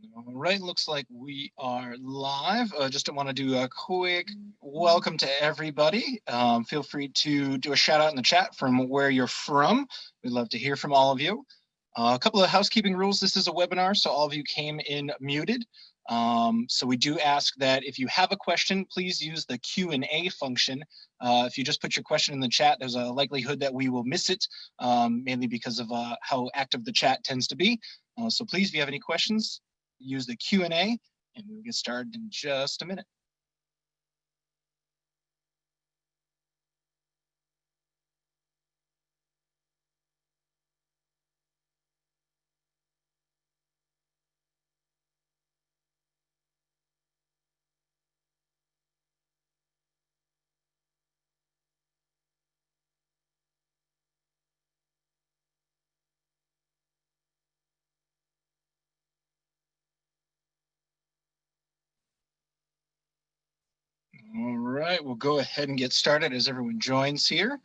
All right, looks like we are live. Just want to do a quick welcome to everybody. Feel free to do a shout out in the chat from where you're from. We'd love to hear from all of you. A couple of housekeeping rules. This is a webinar, so all of you came in muted. So we do ask that if you have a question, please use the Q&A function. If you just put your question in the chat, there's a likelihood that we will miss it, mainly because of how active the chat tends to be. So please, if you have any questions, use the Q&A, and we'll get started in just a minute. All right, we'll go ahead and get started as everyone joins here.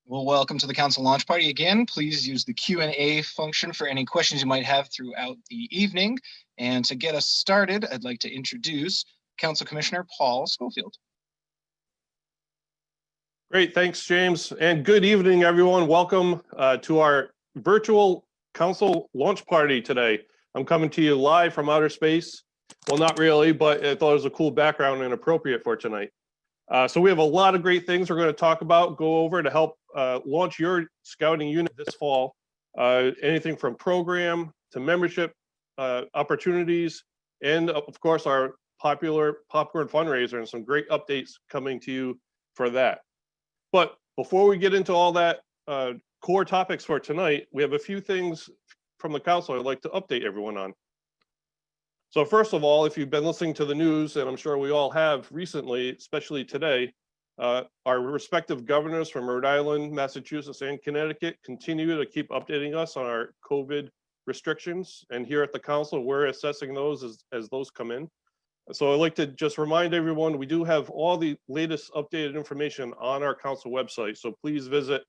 Well, welcome to the Council Launch Party again. Please use the Q&A function for any questions you might have throughout the evening. And to get us started, I'd like to introduce Council Commissioner Paul Schofield. Great, thanks, James. And good evening, everyone. Welcome to our virtual Council Launch Party today. I'm coming to you live from outer space. Well, not really, but I thought it was a cool background and appropriate for tonight. So we have a lot of great things we're going to talk about, go over to help launch your scouting unit this fall. Anything from program to membership opportunities, and of course our popular popcorn fundraiser, and some great updates coming to you for that. But before we get into all that core topics for tonight, we have a few things from the council I'd like to update everyone on. So first of all, if you've been listening to the news, and I'm sure we all have recently, especially today, our respective governors from Rhode Island, Massachusetts, and Connecticut continue to keep updating us on our COVID restrictions. And here at the council, we're assessing those as those come in. So I'd like to just remind everyone, we do have all the latest updated information on our council website. So please visit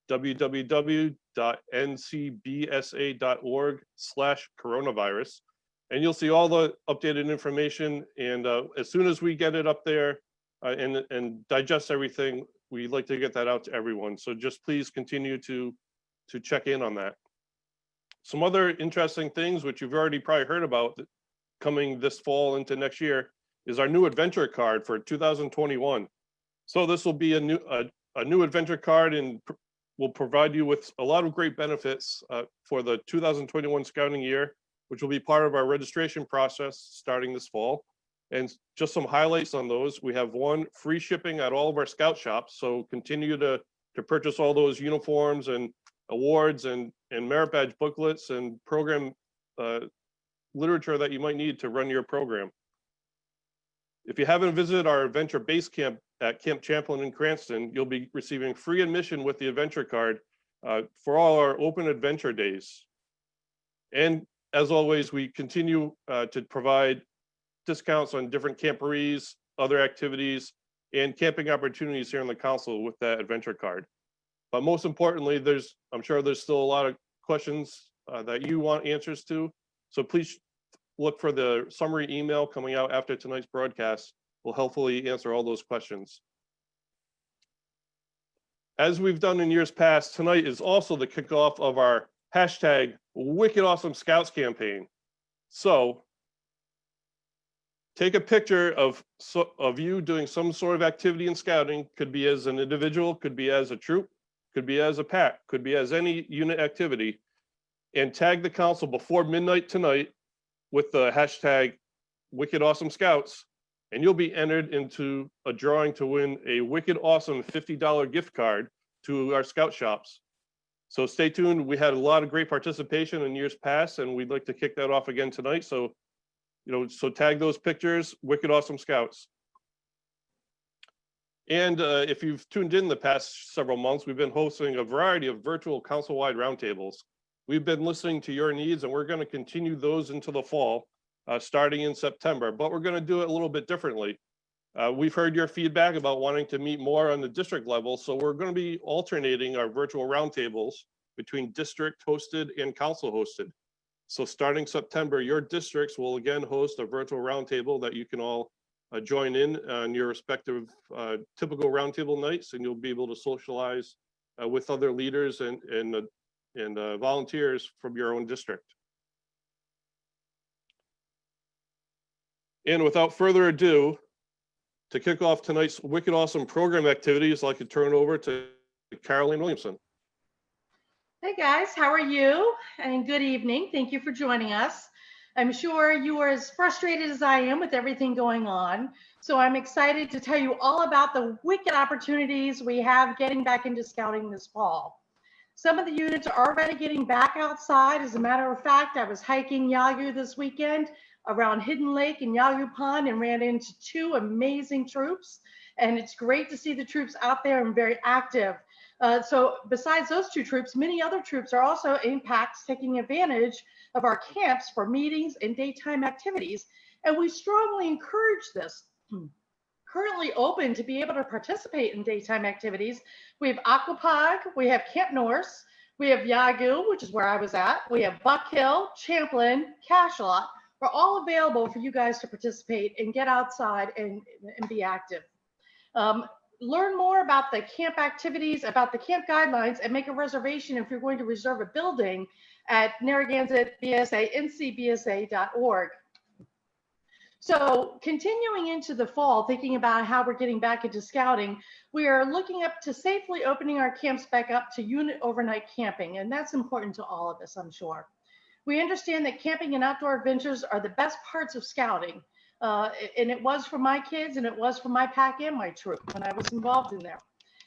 www.ncbsa.org/coronavirus. And you'll see all the updated information. And as soon as we get it up there and digest everything, we'd like to get that out to everyone. So just please continue to check in on that. Some other interesting things, which you've already probably heard about coming this fall into next year, is our new adventure card for 2021. So this will be a new adventure card, and will provide you with a lot of great benefits for the 2021 scouting year, which will be part of our registration process starting this fall. And just some highlights on those: we have one, free shipping at all of our scout shops. So continue to purchase all those uniforms and awards and merit badge booklets and program literature that you might need to run your program. If you haven't visited our adventure base camp at Camp Champlain in Cranston, you'll be receiving free admission with the adventure card for all our open adventure days. And as always, we continue to provide discounts on different camporees, other activities, and camping opportunities here in the council with that adventure card. But most importantly, I'm sure there's still a lot of questions that you want answers to. So please look for the summary email coming out after tonight's broadcast. We'll hopefully answer all those questions. As we've done in years past, tonight is also the kickoff of our hashtag Wicked Awesome Scouts campaign. So take a picture of you doing some sort of activity in scouting. Could be as an individual, could be as a troop, could be as a pack, could be as any unit activity, and tag the council before midnight tonight with the hashtag Wicked Awesome Scouts, and you'll be entered into a drawing to win a Wicked Awesome $50 gift card to our scout shops. So stay tuned. We had a lot of great participation in years past, and we'd like to kick that off again tonight. So, so tag those pictures, Wicked Awesome Scouts. And if you've tuned in the past several months, we've been hosting a variety of virtual council-wide roundtables. We've been listening to your needs, and we're going to continue those into the fall, starting in September, but we're going to do it a little bit differently. We've heard your feedback about wanting to meet more on the district level, so we're going to be alternating our virtual roundtables between district hosted and council hosted. So starting September, your districts will again host a virtual roundtable that you can all join in on your respective typical roundtable nights, and you'll be able to socialize with other leaders and volunteers from your own district. And without further ado, to kick off tonight's wicked awesome program activities, I'd like to turn it over to Caroline Williamson. Hey guys, how are you? And good evening. Thank you for joining us. I'm sure you are as frustrated as I am with everything going on. So I'm excited to tell you all about the wicked opportunities we have getting back into scouting this fall. Some of the units are already getting back outside. As a matter of fact, I was hiking Yagu this weekend around Hidden Lake and Yagu Pond and ran into two amazing troops. And it's great to see the troops out there and very active. So besides those two troops, many other troops are also in packs taking advantage of our camps for meetings and daytime activities. And we strongly encourage this. Currently open to be able to participate in daytime activities. We have Aquapog, we have Camp Norse, we have Yagu, which is where I was at. We have Buck Hill, Champlin, Cashelot. We're all available for you guys to participate and get outside and be active. Learn more about the camp activities, about the camp guidelines, and make a reservation if you're going to reserve a building at Narragansett BSA, ncbsa.org. So continuing into the fall, thinking about how we're getting back into scouting, we are looking up to safely opening our camps back up to unit overnight camping, and that's important to all of us, I'm sure. We understand that camping and outdoor adventures are the best parts of scouting. And it was for my kids, and it was for my pack and my troop when I was involved in there.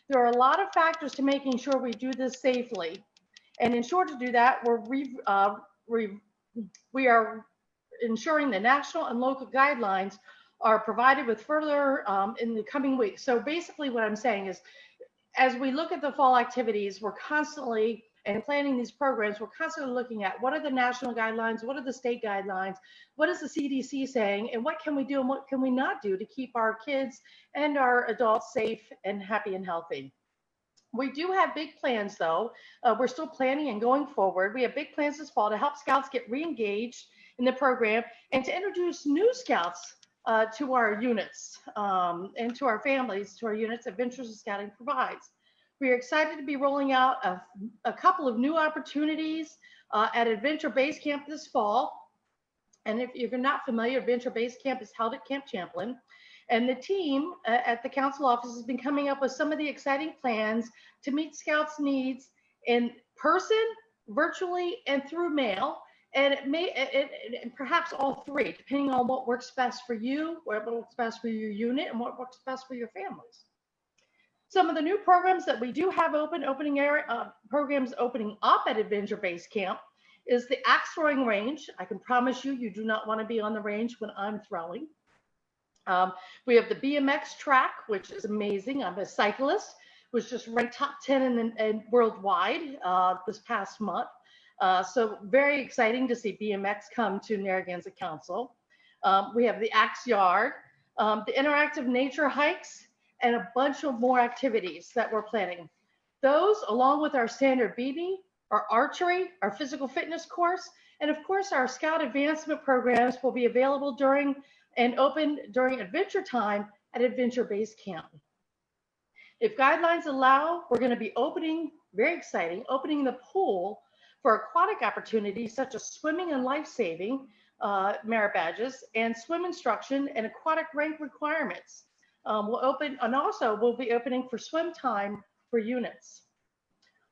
There are a lot of factors to making sure we do this safely. And in short to do that, we are ensuring the national and local guidelines are provided with further in the coming weeks. So basically what I'm saying is, as we look at the fall activities, we're constantly, and planning these programs, we're constantly looking at what are the national guidelines, what are the state guidelines, what is the CDC saying, and what can we do and what can we not do to keep our kids and our adults safe and happy and healthy. We do have big plans though. We're still planning and going forward. We have big plans this fall to help scouts get re-engaged in the program and to introduce new scouts to our units and to our families, to our units that Adventures in Scouting provides. We are excited to be rolling out a couple of new opportunities at Adventure Base Camp this fall. And if you're not familiar, Adventure Base Camp is held at Camp Champlin. And the team at the council office has been coming up with some of the exciting plans to meet scouts' needs in person, virtually, and through mail. And it may, and perhaps all three, depending on what works best for you, what works best for your unit, and what works best for your families. Some of the new programs that we do have programs opening up at Adventure Base Camp is the axe throwing range. I can promise you, you do not want to be on the range when I'm throwing. We have the BMX track, which is amazing. I'm a cyclist, was just ranked top 10 in worldwide this past month. So very exciting to see BMX come to Narragansett Council. We have the axe yard, the interactive nature hikes, and a bunch of more activities that we're planning. Those, along with our standard BB, our archery, our physical fitness course, and of course our scout advancement programs will be available during and open during adventure time at Adventure Base Camp. If guidelines allow, we're going to be opening, very exciting, opening the pool for aquatic opportunities such as swimming and life-saving merit badges and swim instruction and aquatic rank requirements. We'll open, and also we'll be opening for swim time for units.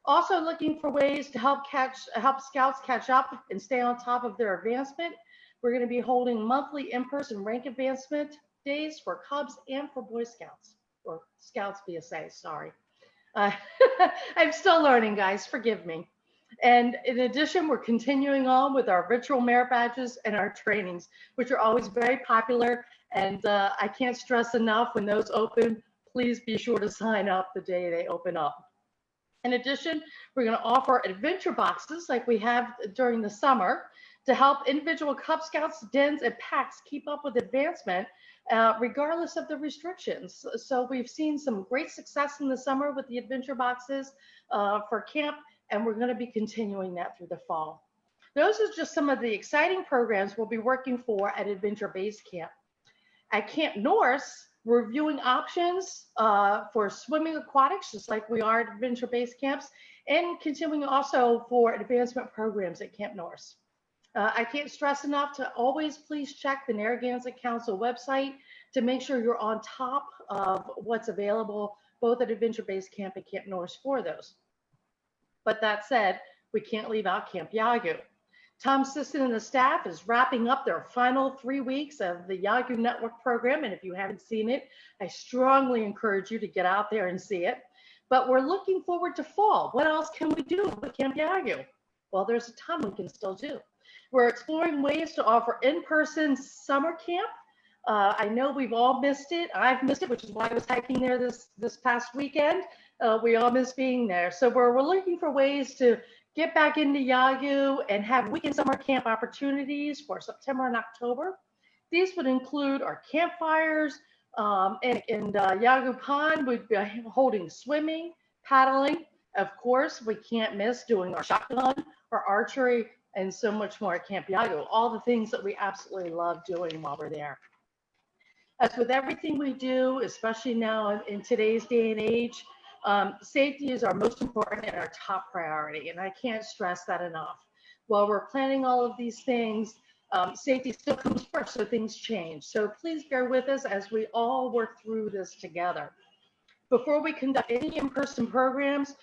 Also looking for ways to help scouts catch up and stay on top of their advancement. We're going to be holding monthly in-person rank advancement days for Cubs and for Boy Scouts, or Scouts BSA, sorry. I'm still learning, guys, forgive me. And in addition, we're continuing on with our virtual merit badges and our trainings, which are always very popular. And I can't stress enough, when those open, please be sure to sign up the day they open up. In addition, we're going to offer adventure boxes like we have during the summer to help individual Cub Scouts, dens, and packs keep up with advancement regardless of the restrictions. So we've seen some great success in the summer with the adventure boxes for camp, and we're going to be continuing that through the fall. Those are just some of the exciting programs we'll be working for at Adventure Base Camp. At Camp Norse, we're reviewing options for swimming aquatics, just like we are at Adventure Base Camps, and continuing also for advancement programs at Camp Norse. I can't stress enough to always please check the Narragansett Council website to make sure you're on top of what's available both at Adventure Base Camp and Camp Norse for those. But that said, we can't leave out Camp Yagu. Tom Sisson and the staff is wrapping up their final 3 weeks of the Yagu Network program. And if you haven't seen it, I strongly encourage you to get out there and see it. But we're looking forward to fall. What else can we do with Camp Yagu? Well, there's a ton we can still do. We're exploring ways to offer in-person summer camp. I know we've all missed it. I've missed it, which is why I was hiking there this past weekend. We all miss being there. So we're looking for ways to get back into Yagu and have weekend summer camp opportunities for September and October. These would include our campfires, and Yagu Pond. We'd be holding swimming, paddling. Of course, we can't miss doing our shotgun, our archery, and so much more at Camp Yagu. All the things that we absolutely love doing while we're there. As with everything we do, especially now in today's day and age, safety is our most important and our top priority, and I can't stress that enough. While we're planning all of these things, safety still comes first, so things change. So please bear with us as we all work through this together. Before we conduct any in-person programs,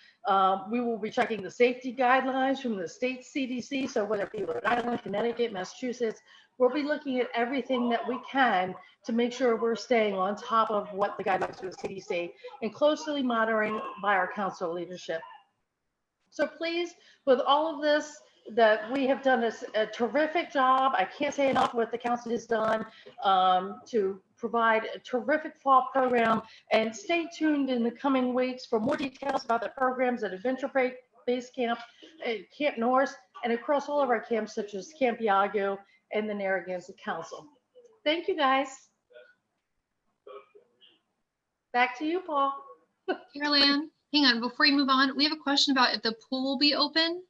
we will be checking the safety guidelines from the state CDC. So whether it be Rhode Island, Connecticut, Massachusetts, we'll be looking at everything that we can to make sure we're staying on top of what the guidelines from the CDC and closely monitoring by our council leadership. So please, with all of this, that we have done a terrific job. I can't say enough what the council has done to provide a terrific fall program, and stay tuned in the coming weeks for more details about the programs at Adventure Base Camp, Camp Norse, and across all of our camps such as Camp Yagu and the Narragansett Council. Thank you, guys. Back to you, Paul. Carol Ann, hang on, before you move on, we have a question about if the pool will be open.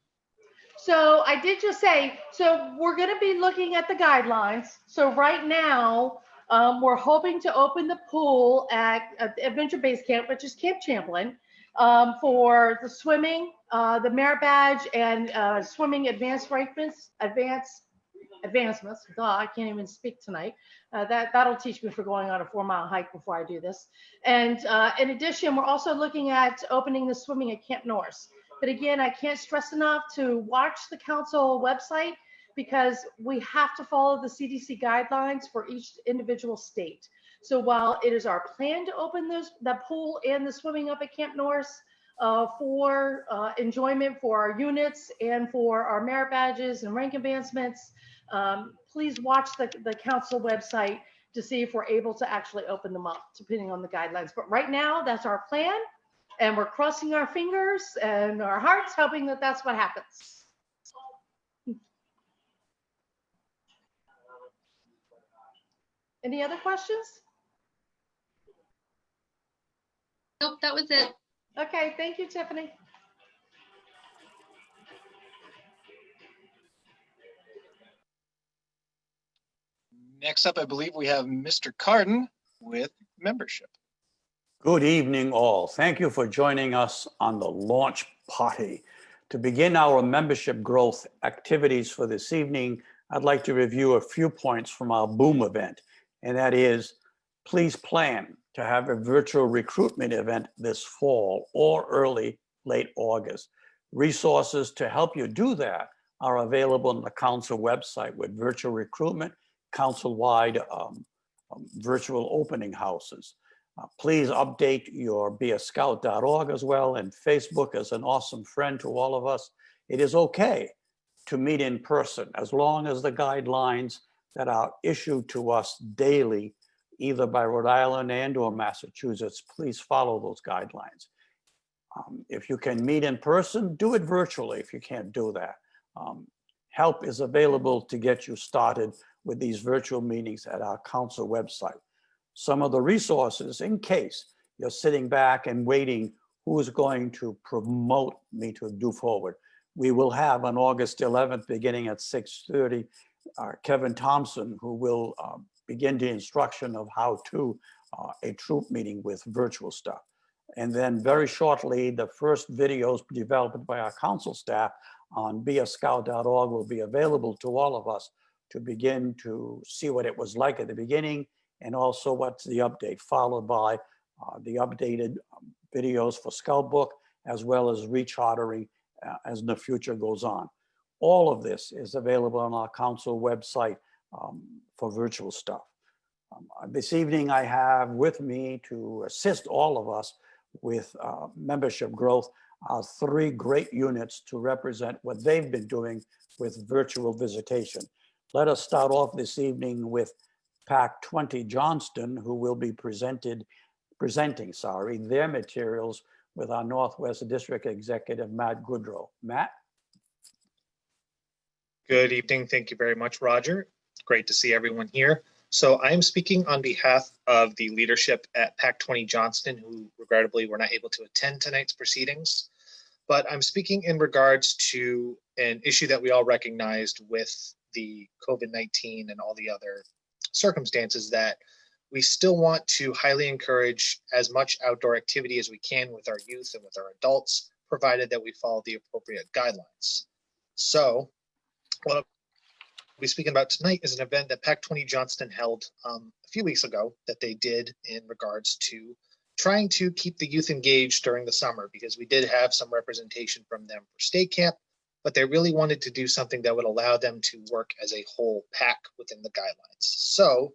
So I did just say, so we're going to be looking at the guidelines. So right now, we're hoping to open the pool at Adventure Base Camp, which is Camp Champlain, for the swimming, the merit badge, and swimming advancements. God, I can't even speak tonight. That'll teach me for going on a 4-mile hike before I do this. And in addition, we're also looking at opening the swimming at Camp Norse. But again, I can't stress enough to watch the council website, because we have to follow the CDC guidelines for each individual state. So while it is our plan to open the pool and the swimming up at Camp Norse for enjoyment for our units and for our merit badges and rank advancements, please watch the council website to see if we're able to actually open them up, depending on the guidelines. But right now, that's our plan. And we're crossing our fingers and our hearts, hoping that that's what happens. Any other questions? Nope, that was it. Okay, thank you, Tiffany. Next up, I believe we have Mr. Carden with membership. Good evening, all. Thank you for joining us on the launch party. To begin our membership growth activities for this evening, I'd like to review a few points from our Boom event, and that is, please plan to have a virtual recruitment event this fall or late August. Resources to help you do that are available on the council website with virtual recruitment, council-wide virtual opening houses. Please update your beascout.org as well, and Facebook is an awesome friend to all of us. It is okay to meet in person as long as the guidelines that are issued to us daily, either by Rhode Island and or Massachusetts, please follow those guidelines. If you can meet in person, do it virtually if you can't do that. Help is available to get you started with these virtual meetings at our council website. Some of the resources, in case you're sitting back and waiting who is going to promote me to do forward. We will have on August 11th, beginning at 6:30, Kevin Thompson, who will begin the instruction of how to a troop meeting with virtual stuff. And then very shortly, the first videos developed by our council staff on beascout.org will be available to all of us to begin to see what it was like at the beginning and also what's the update, followed by the updated videos for Scout Book, as well as rechartering as the future goes on. All of this is available on our council website for virtual stuff. This evening, I have with me to assist all of us with membership growth, 3 great units to represent what they've been doing with virtual visitation. Let us start off this evening with PAC 20 Johnston, who will be presenting their materials with our Northwest District Executive, Matt Goodrow. Matt? Good evening. Thank you very much, Roger. Great to see everyone here. So I'm speaking on behalf of the leadership at PAC 20 Johnston, who regrettably were not able to attend tonight's proceedings. But I'm speaking in regards to an issue that we all recognized with the COVID-19 and all the other circumstances, that we still want to highly encourage as much outdoor activity as we can with our youth and with our adults, provided that we follow the appropriate guidelines. So what I'll be speaking about tonight is an event that PAC 20 Johnston held a few weeks ago that they did in regards to trying to keep the youth engaged during the summer, because we did have some representation from them for state camp, but they really wanted to do something that would allow them to work as a whole pack within the guidelines. So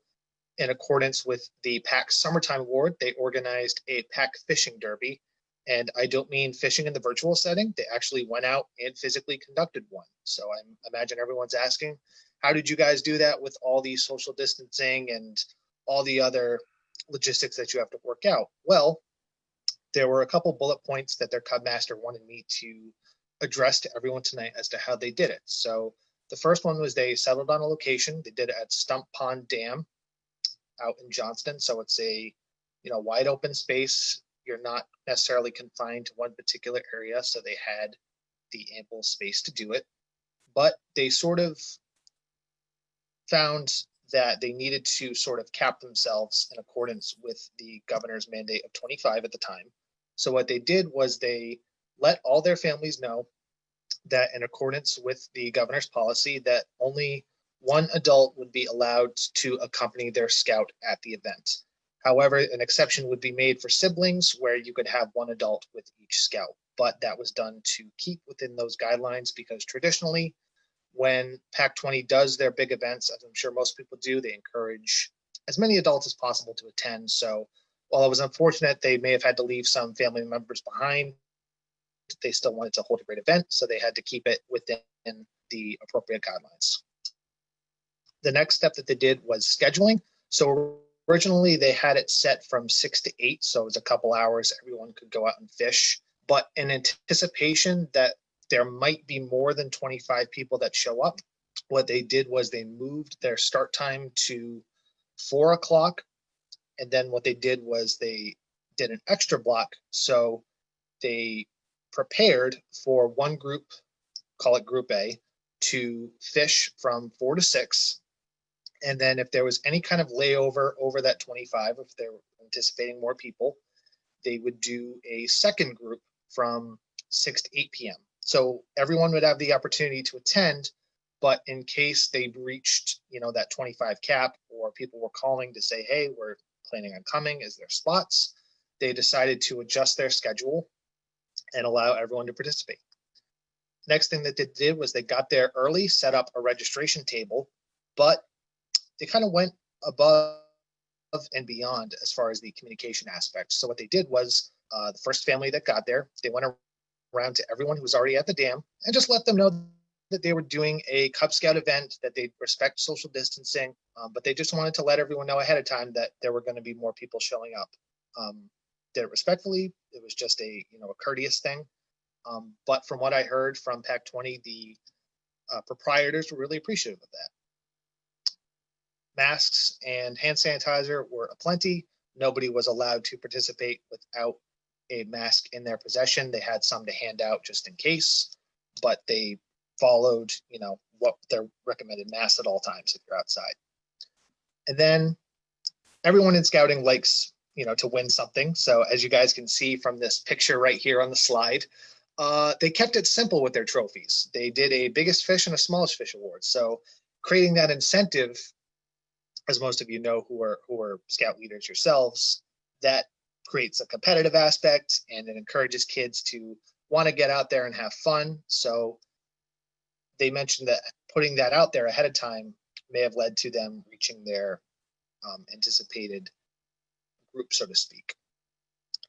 in accordance with the PAC Summertime Award, they organized a PAC fishing derby. And I don't mean fishing in the virtual setting. They actually went out and physically conducted one. So I imagine everyone's asking, how did you guys do that with all the social distancing and all the other logistics that you have to work out? Well, there were a couple bullet points that their Cubmaster wanted me to address to everyone tonight as to how they did it. So the first one was they settled on a location. They did it at Stump Pond Dam out in Johnston. So it's a wide open space. You're not necessarily confined to one particular area. So they had the ample space to do it. But they sort of found that they needed to sort of cap themselves in accordance with the governor's mandate of 25 at the time. So what they did was they let all their families know that in accordance with the governor's policy, that only one adult would be allowed to accompany their scout at the event. However, an exception would be made for siblings where you could have one adult with each scout, but that was done to keep within those guidelines, because traditionally when PAC 20 does their big events, as I'm sure most people do, they encourage as many adults as possible to attend. So while it was unfortunate they may have had to leave some family members behind, they still wanted to hold a great event, so they had to keep it within the appropriate guidelines. The next step that they did was scheduling. So originally they had it set from 6 to 8, so it was a couple hours everyone could go out and fish. But in anticipation that there might be more than 25 people that show up, what they did was they moved their start time to 4 o'clock. And then what they did was they did an extra block. So they prepared for one group, call it Group A, to fish from 4 to 6. And then if there was any kind of layover over that 25, if they were anticipating more people, they would do a second group from 6 to 8 p.m. So everyone would have the opportunity to attend, but in case they reached, that 25 cap, or people were calling to say, hey, we're planning on coming, is there spots? They decided to adjust their schedule and allow everyone to participate. Next thing that they did was they got there early, set up a registration table, but they kind of went above and beyond as far as the communication aspect. So what they did was the first family that got there, they went around to everyone who was already at the dam and just let them know that they were doing a Cub Scout event, that they respect social distancing, but they just wanted to let everyone know ahead of time that there were going to be more people showing up. Did it respectfully. It was just a courteous thing. But from what I heard from PAC 20, the proprietors were really appreciative of that. Masks and hand sanitizer were aplenty. Nobody was allowed to participate without a mask in their possession. They had some to hand out just in case. but they followed, what their recommended mask at all times if you're outside. And then everyone in scouting likes, to win something. So as you guys can see from this picture right here on the slide, they kept it simple with their trophies. They did a biggest fish and a smallest fish award. So creating that incentive, as most of you know who are scout leaders yourselves, that creates a competitive aspect and it encourages kids to want to get out there and have fun. So they mentioned that putting that out there ahead of time may have led to them reaching their anticipated group, so to speak.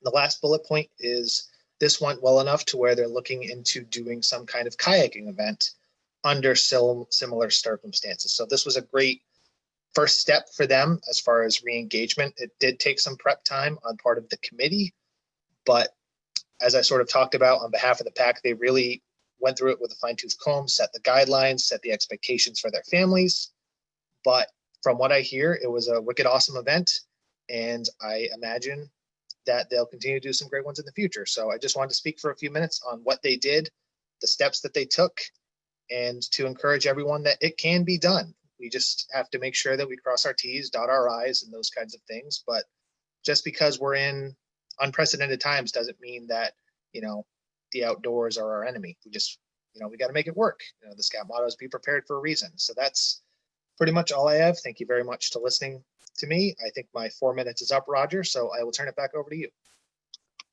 The last bullet point is this went well enough to where they're looking into doing some kind of kayaking event under similar circumstances. So this was a great first step for them as far as re-engagement. It did take some prep time on part of the committee, but as I sort of talked about on behalf of the pack, they really went through it with a fine-tooth comb, set the guidelines, set the expectations for their families. But from what I hear, it was a wicked awesome event, and I imagine that they'll continue to do some great ones in the future. So I just wanted to speak for a few minutes on what they did, the steps that they took, and to encourage everyone that it can be done. We just have to make sure that we cross our T's, dot our I's, and those kinds of things. But just because we're in unprecedented times doesn't mean that, the outdoors are our enemy. We just, we got to make it work. The Scout motto is be prepared for a reason. So that's pretty much all I have. Thank you very much to listening to me. I think my 4 minutes is up, Roger, so I will turn it back over to you.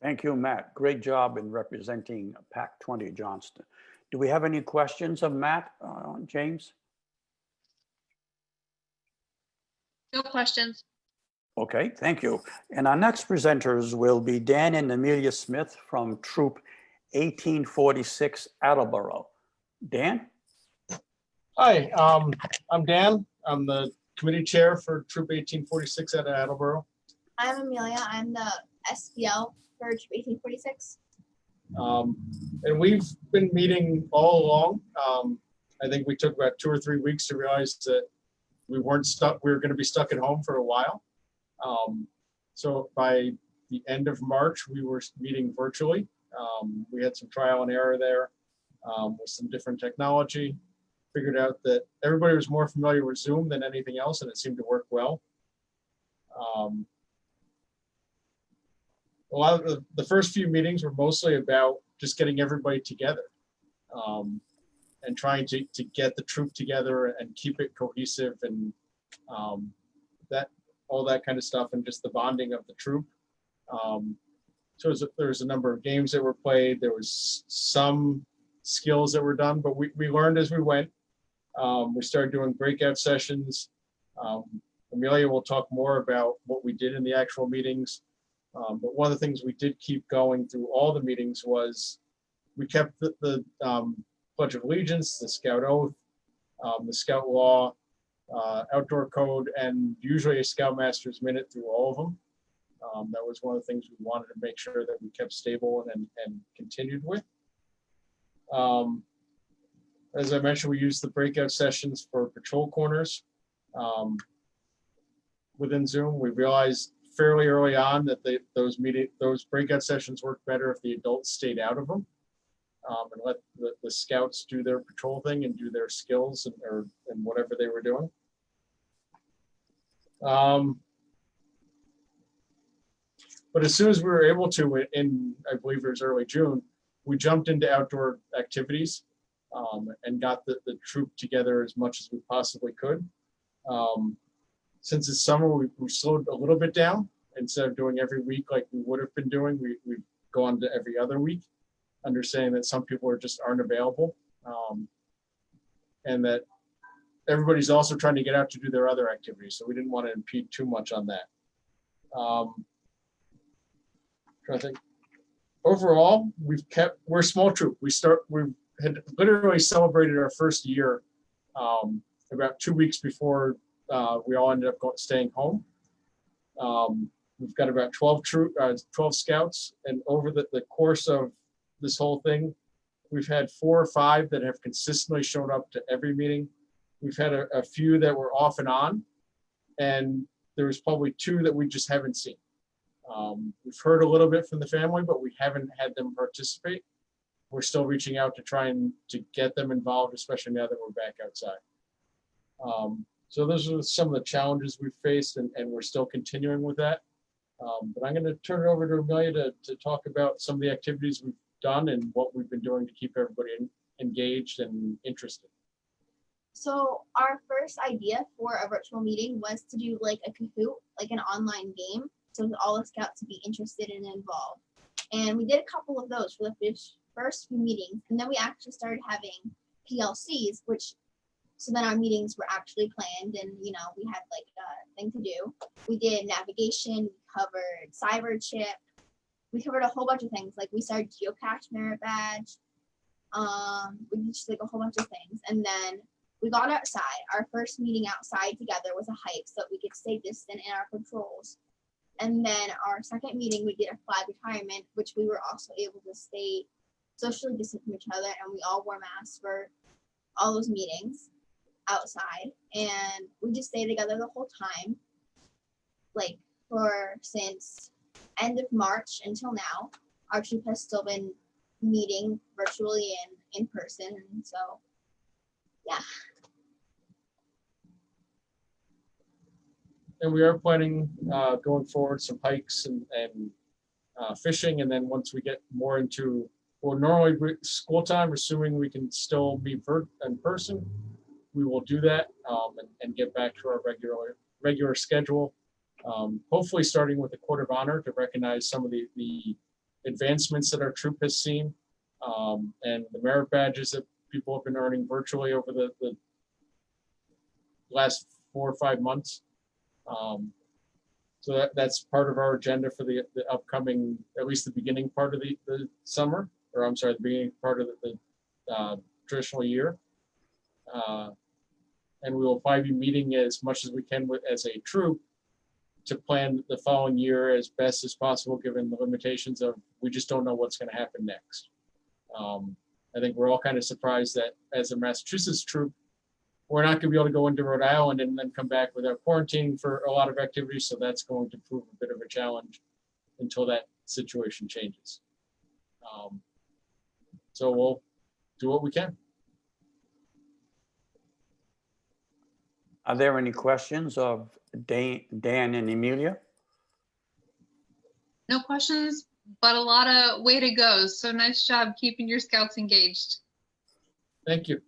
Thank you, Matt. Great job in representing Pack 20 Johnston. Do we have any questions of Matt, James? No questions. Okay, thank you. And our next presenters will be Dan and Amelia Smith from Troop 1846 Attleboro. Dan? Hi, I'm Dan. I'm the committee chair for Troop 1846 at Attleboro. I'm Amelia. I'm the SPL for Troop 1846. And we've been meeting all along. I think we took about 2 or 3 weeks to realize that we weren't stuck. We were going to be stuck at home for a while. So by the end of March, we were meeting virtually. We had some trial and error there with some different technology. Figured out that everybody was more familiar with Zoom than anything else, and it seemed to work well. A lot of the first few meetings were mostly about just getting everybody together and trying to get the troop together and keep it cohesive and all that kind of stuff, and just the bonding of the troop. So there was a number of games that were played. There was some skills that were done, but we learned as we went. We started doing breakout sessions. Amelia will talk more about what we did in the actual meetings. But one of the things we did keep going through all the meetings was we kept the Pledge of Allegiance, the Scout Oath, the Scout Law, Outdoor Code, and usually a Scoutmaster's Minute through all of them. That was one of the things we wanted to make sure that we kept stable and continued with. As I mentioned, we used the breakout sessions for patrol corners within Zoom. We realized fairly early on that those breakout sessions worked better if the adults stayed out of them and let the scouts do their patrol thing and do their skills and whatever they were doing. But as soon as we were able to, I believe it was early June, we jumped into outdoor activities and got the troop together as much as we possibly could. Since it's summer, we slowed a little bit down. Instead of doing every week like we would have been doing, we've gone to every other week, understanding that some people just aren't available, and that everybody's also trying to get out to do their other activities. So we didn't want to impede too much on that. Trying to think. Overall, we're a small troop. We had literally celebrated our first year about 2 weeks before we all ended up staying home. We've got about 12 scouts, and over the course of this whole thing, we've had 4 or 5 that have consistently shown up to every meeting. We've had a few that were off and on, and there was probably 2 that we just haven't seen. We've heard a little bit from the family, but we haven't had them participate. we're still reaching out to try and to get them involved, especially now that we're back outside. So those are some of the challenges we've faced, and we're still continuing with that. But I'm going to turn it over to Amelia to talk about some of the activities we've done and what we've been doing to keep everybody engaged and interested. So our first idea for a virtual meeting was to do like a Kahoot, like an online game, so all the scouts to be interested and involved. And we did a couple of those for the first few meetings, and then we actually started having PLCs, so then our meetings were actually planned, and we had like a thing to do. We did navigation, we covered cyber chip, we covered a whole bunch of things. Like we started geocache merit badge. We did just like a whole bunch of things, and then we got outside. Our first meeting outside together was a hike so that we could stay distant in our patrols. And then our second meeting, we did a flag retirement, which we were also able to stay socially distant from each other, and we all wore masks for all those meetings outside. And we just stayed together the whole time, like since end of March until now. Our troop has still been meeting virtually and in person, and so yeah. And we are planning going forward some hikes and fishing, and then once we get more into normally school time, assuming we can still meet in person, we will do that and get back to our regular schedule. Hopefully starting with the Court of Honor to recognize some of the advancements that our troop has seen, and the merit badges that people have been earning virtually over the last 4 or 5 months. So that's part of our agenda for the upcoming, at least the beginning part of the summer, or I'm sorry, the beginning part of the traditional year. And we will probably be meeting as much as we can as a troop to plan the following year as best as possible, given the limitations of we just don't know what's going to happen next. I think we're all kind of surprised that as a Massachusetts troop, we're not going to be able to go into Rhode Island and then come back without quarantine for a lot of activities. So that's going to prove a bit of a challenge until that situation changes. So we'll do what we can. Are there any questions of Dan and Amelia? No questions, but a lot of way to go. So nice job keeping your scouts engaged. Thank you.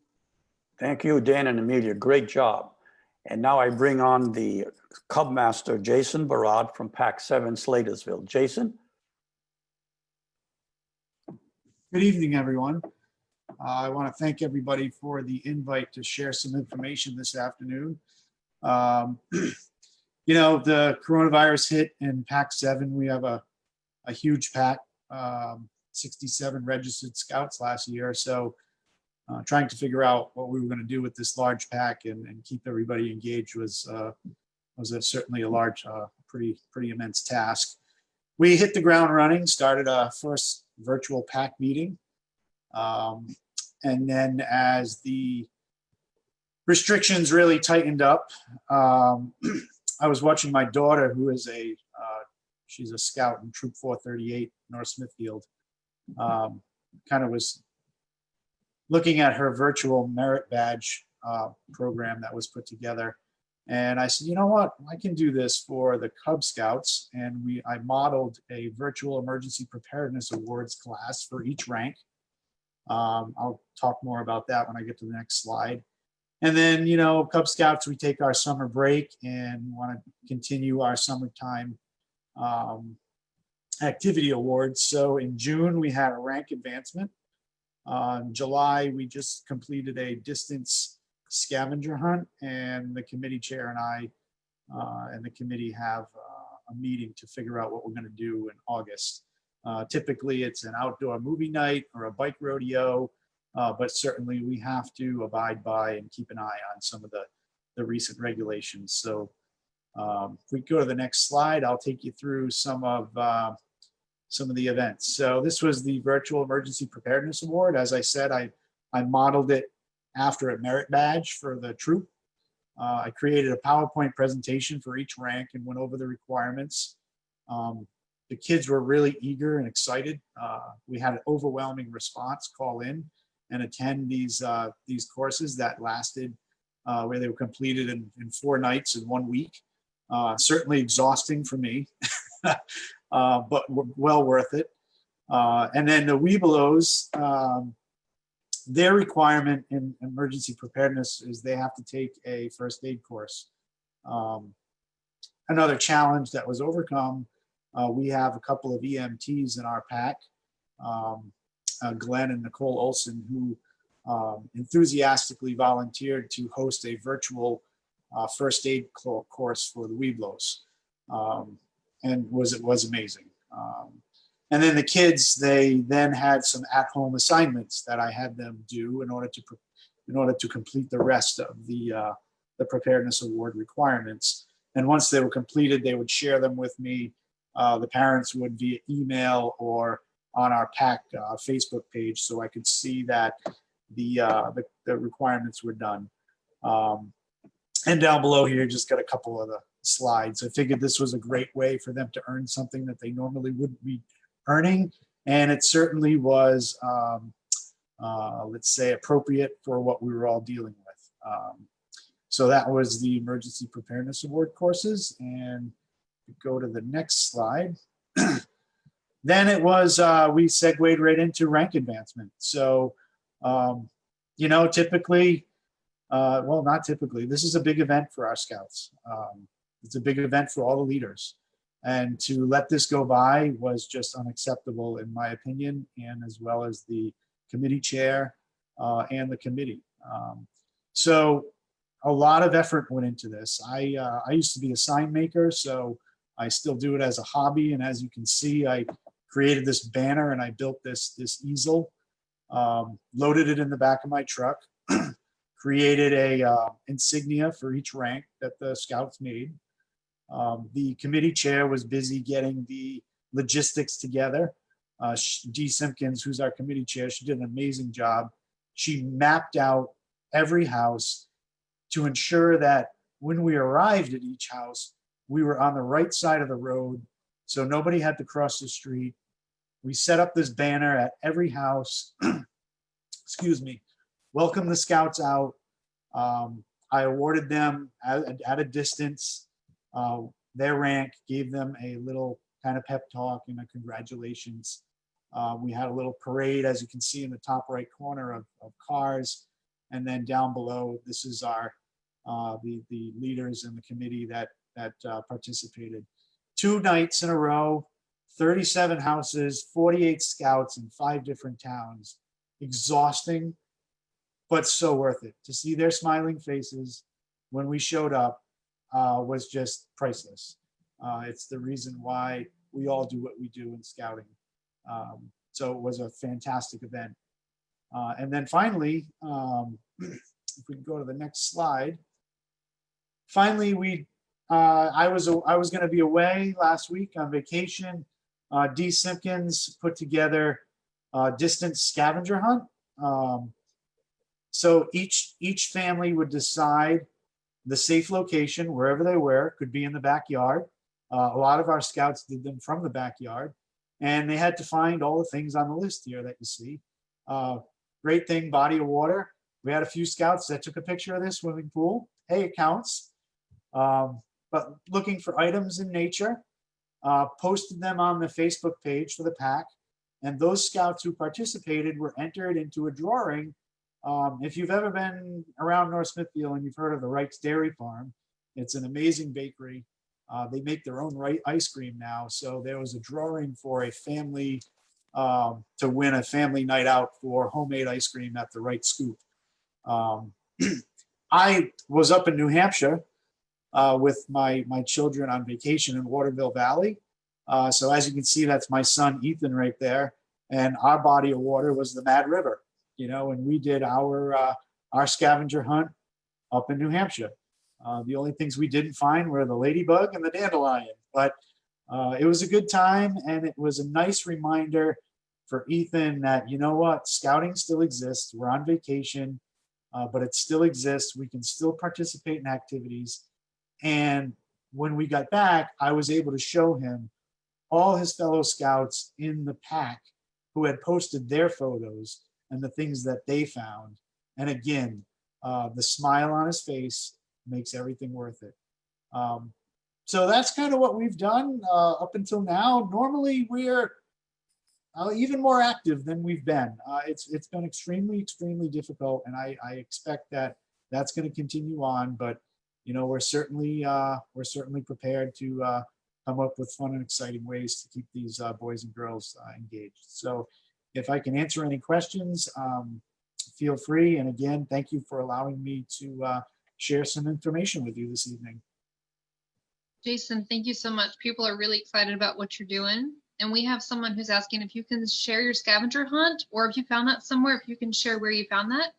Thank you, Dan and Amelia. Great job. And now I bring on the Cub Master, Jason Barad from Pack 7 Slatersville. Jason? Good evening, everyone. I want to thank everybody for the invite to share some information this afternoon. The coronavirus hit in Pack 7. We have a huge pack, 67 registered scouts last year. So trying to figure out what we were going to do with this large pack and keep everybody engaged was certainly a large, pretty immense task. We hit the ground running, started our first virtual pack meeting. And then as the restrictions really tightened up, I was watching my daughter, who is she's a scout in Troop 438, North Smithfield, kind of was looking at her virtual merit badge program that was put together. And I said, you know what, I can do this for the Cub Scouts. And I modeled a virtual emergency preparedness awards class for each rank. I'll talk more about that when I get to the next slide. And then, Cub Scouts, we take our summer break and want to continue our summertime activity awards. So in June, we had a rank advancement. In July, we just completed a distance scavenger hunt, and the committee chair and I and the committee have a meeting to figure out what we're going to do in August. Typically, it's an outdoor movie night or a bike rodeo, but certainly we have to abide by and keep an eye on some of the recent regulations. So if we go to the next slide, I'll take you through some of the events. So this was the Virtual Emergency Preparedness Award. As I said, I modeled it after a merit badge for the troop. I created a PowerPoint presentation for each rank and went over the requirements. The kids were really eager and excited. We had an overwhelming response, call in and attend these courses that lasted, where they were completed in 4 nights in 1 week. Certainly exhausting for me, but well worth it. And then the Webelos, their requirement in emergency preparedness is they have to take a first aid course. Another challenge that was overcome, we have a couple of EMTs in our pack, Glenn and Nicole Olson, who enthusiastically volunteered to host a virtual first aid course for the Webelos, and it was amazing. And then the kids, they then had some at-home assignments that I had them do in order to complete the rest of the preparedness award requirements. And once they were completed, they would share them with me. The parents would via email or on our PAC Facebook page, so I could see that the requirements were done. And down below here, just got a couple of the slides. I figured this was a great way for them to earn something that they normally wouldn't be earning, and it certainly was, let's say, appropriate for what we were all dealing with. So that was the Emergency Preparedness Award courses, and go to the next slide. Then it was, we segued right into rank advancement. So, typically, well, not typically, this is a big event for our scouts. It's a big event for all the leaders. And to let this go by was just unacceptable, in my opinion, and as well as the committee chair and the committee. So a lot of effort went into this. I used to be a sign maker, so I still do it as a hobby. And as you can see, I created this banner and I built this easel, loaded it in the back of my truck, created a insignia for each rank that the scouts made. The committee chair was busy getting the logistics together. Dee Simpkins, who's our committee chair, she did an amazing job. She mapped out every house to ensure that when we arrived at each house, we were on the right side of the road, so nobody had to cross the street. We set up this banner at every house. Excuse me. Welcome the scouts out. I awarded them at a distance their rank, gave them a little kind of pep talk and a congratulations. We had a little parade, as you can see in the top right corner, of cars. And then down below, this is our the leaders in the committee that participated. 2 nights in a row, 37 houses, 48 scouts in 5 different towns. Exhausting, but so worth it. To see their smiling faces when we showed up was just priceless. It's the reason why we all do what we do in scouting. So it was a fantastic event. And then finally, if we can go to the next slide. Finally, I was going to be away last week on vacation. Dee Simpkins put together a distance scavenger hunt. So each family would decide the safe location wherever they were. Could be in the backyard. A lot of our scouts did them from the backyard, and they had to find all the things on the list here that you see. Great thing, body of water. We had a few scouts that took a picture of this swimming pool. Hey, it counts. But looking for items in nature, posted them on the Facebook page for the pack, and those scouts who participated were entered into a drawing. If you've ever been around North Smithfield and you've heard of the Wright's Dairy Farm, it's an amazing bakery. They make their own ice cream now. So there was a drawing for a family to win a family night out for homemade ice cream at the Wright Scoop. I was up in New Hampshire with my children on vacation in Waterville Valley. So as you can see, that's my son Ethan right there. And our body of water was the Mad River, and we did our scavenger hunt up in New Hampshire. The only things we didn't find were the ladybug and the dandelion, but it was a good time, and it was a nice reminder for Ethan that, scouting still exists. We're on vacation, but it still exists. We can still participate in activities. And when we got back, I was able to show him all his fellow scouts in the pack who had posted their photos and the things that they found. And again, the smile on his face makes everything worth it. So that's kind of what we've done up until now. Normally we're even more active than we've been. It's been extremely, extremely difficult, and I expect that that's going to continue on. But you know, we're certainly prepared to come up with fun and exciting ways to keep these boys and girls engaged. So if I can answer any questions, feel free. And again, thank you for allowing me to share some information with you this evening. Jason, thank you so much. People are really excited about what you're doing. And we have someone who's asking if you can share your scavenger hunt, or if you found that somewhere, if you can share where you found that.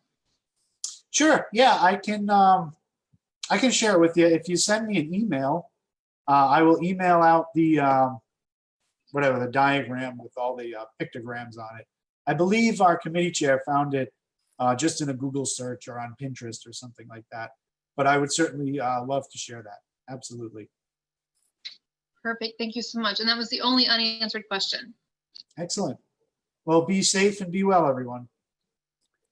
Sure. Yeah, I can share it with you. If you send me an email, I will email out the the diagram with all the pictograms on it. I believe our committee chair found it just in a Google search or on Pinterest or something like that. But I would certainly love to share that. Absolutely. Perfect. Thank you so much. And that was the only unanswered question. Excellent. Well, be safe and be well, everyone.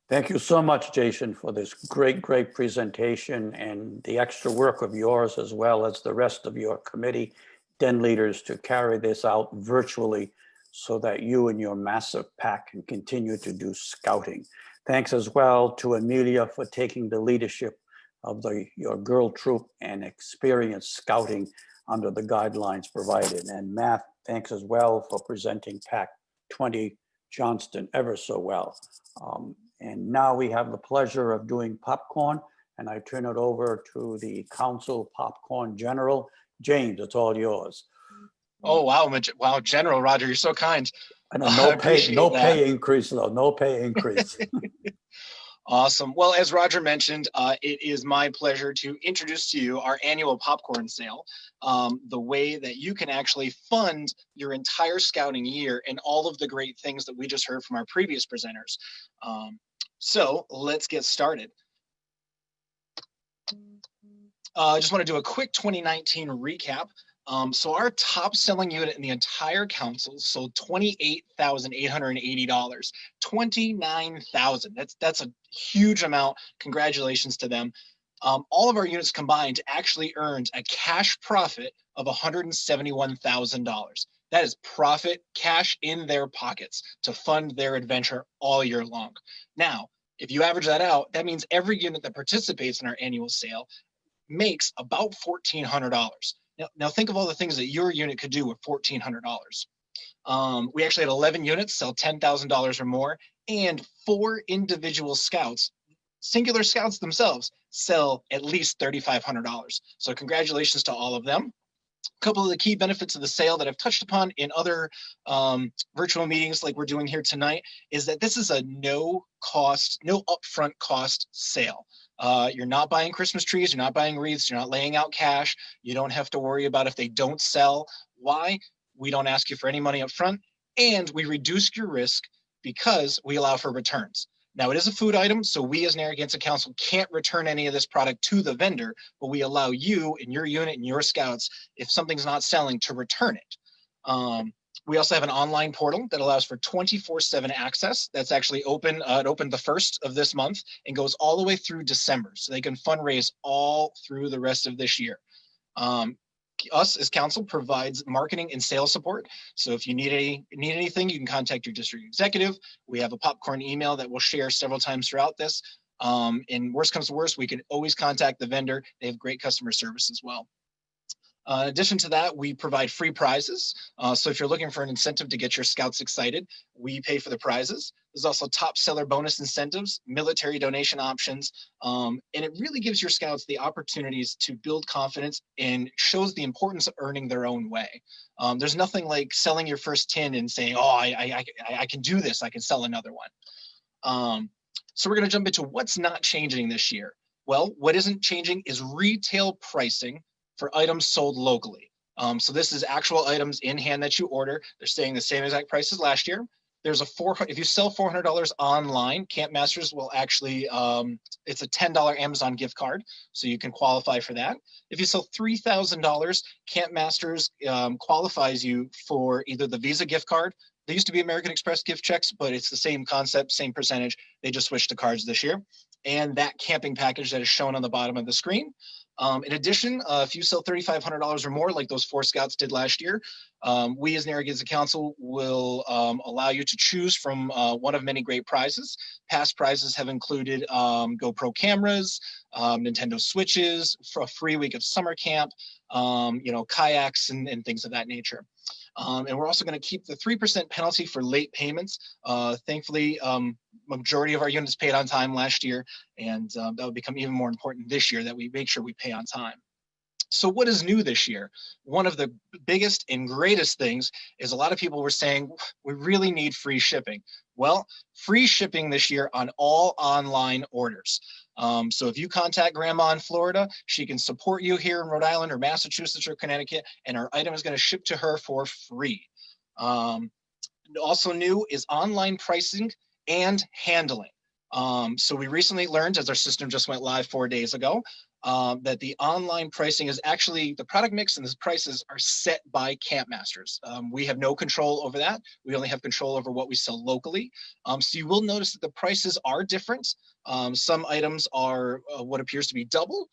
Thank you so much, Jason, for this great, great presentation and the extra work of yours, as well as the rest of your committee den leaders, to carry this out virtually so that you and your massive pack can continue to do scouting. Thanks as well to Amelia for taking the leadership of your girl troop and experience scouting under the guidelines provided. And Matt, thanks as well for presenting Pack 20 Johnston ever so well. And now we have the pleasure of doing popcorn, and I turn it over to the council popcorn general. James, it's all yours. Oh, wow. Wow, General Roger, you're so kind. And no pay increase though, no pay increase. Awesome. Well, as Roger mentioned, it is my pleasure to introduce to you our annual popcorn sale, the way that you can actually fund your entire scouting year and all of the great things that we just heard from our previous presenters. So let's get started. I just want to do a quick 2019 recap. So our top selling unit in the entire council sold $28,880. 29,000. That's a huge amount. Congratulations to them. All of our units combined actually earned a cash profit of $171,000. That is profit, cash in their pockets to fund their adventure all year long. Now, if you average that out, that means every unit that participates in our annual sale makes about $1,400. Now think of all the things that your unit could do with $1,400. We actually had 11 units sell $10,000 or more, and 4 individual scouts, singular scouts themselves, sell at least $3,500. So congratulations to all of them. A couple of the key benefits of the sale that I've touched upon in other virtual meetings like we're doing here tonight is that this is a no upfront cost sale. You're not buying Christmas trees, you're not buying wreaths, you're not laying out cash. You don't have to worry about if they don't sell. Why? We don't ask you for any money up front, and we reduce your risk because we allow for returns. Now, it is a food item, so we as Narragansett Council can't return any of this product to the vendor, but we allow you and your unit and your scouts, if something's not selling, to return it. We also have an online portal that allows for 24/7 access. That's actually open. It opened the 1st of this month and goes all the way through December. So they can fundraise all through the rest of this year. Us as council provides marketing and sales support. So if you need anything, you can contact your district executive. We have a popcorn email that we'll share several times throughout this. And worst comes to worst, we can always contact the vendor. They have great customer service as well. In addition to that, we provide free prizes. So if you're looking for an incentive to get your scouts excited, we pay for the prizes. There's also top seller bonus incentives, military donation options, and it really gives your scouts the opportunities to build confidence and shows the importance of earning their own way. There's nothing like selling your first tin and saying, oh, I can do this, I can sell another one. So we're gonna jump into what's not changing this year. Well, what isn't changing is retail pricing for items sold locally. So this is actual items in hand that you order. They're staying the same exact price as last year. there's if you sell $400 online, Camp Masters will actually, it's a $10 Amazon gift card, so you can qualify for that. If you sell $3,000, Camp Masters qualifies you for either the Visa gift card. They used to be American Express gift checks, but it's the same concept, same percentage. They just switched to cards this year. And that camping package that is shown on the bottom of the screen. In addition, if you sell $3,500 or more, like those 4 scouts did last year, we as Narragansett Council will allow you to choose from one of many great prizes. Past prizes have included GoPro cameras, Nintendo Switches, for a free week of summer camp, kayaks and things of that nature. And we're also going to keep the 3% penalty for late payments. Thankfully, majority of our units paid on time last year, and that will become even more important this year, that we make sure we pay on time. So what is new this year? One of the biggest and greatest things is a lot of people were saying, we really need free shipping. Well, free shipping this year on all online orders. So if you contact Grandma in Florida, she can support you here in Rhode Island or Massachusetts or Connecticut, and our item is going to ship to her for free. Also new is online pricing and handling. So we recently learned, as our system just went live 4 days ago, that the online pricing is actually, the product mix and the prices are set by Camp Masters. We have no control over that. We only have control over what we sell locally. So you will notice that the prices are different. Some items are what appears to be double,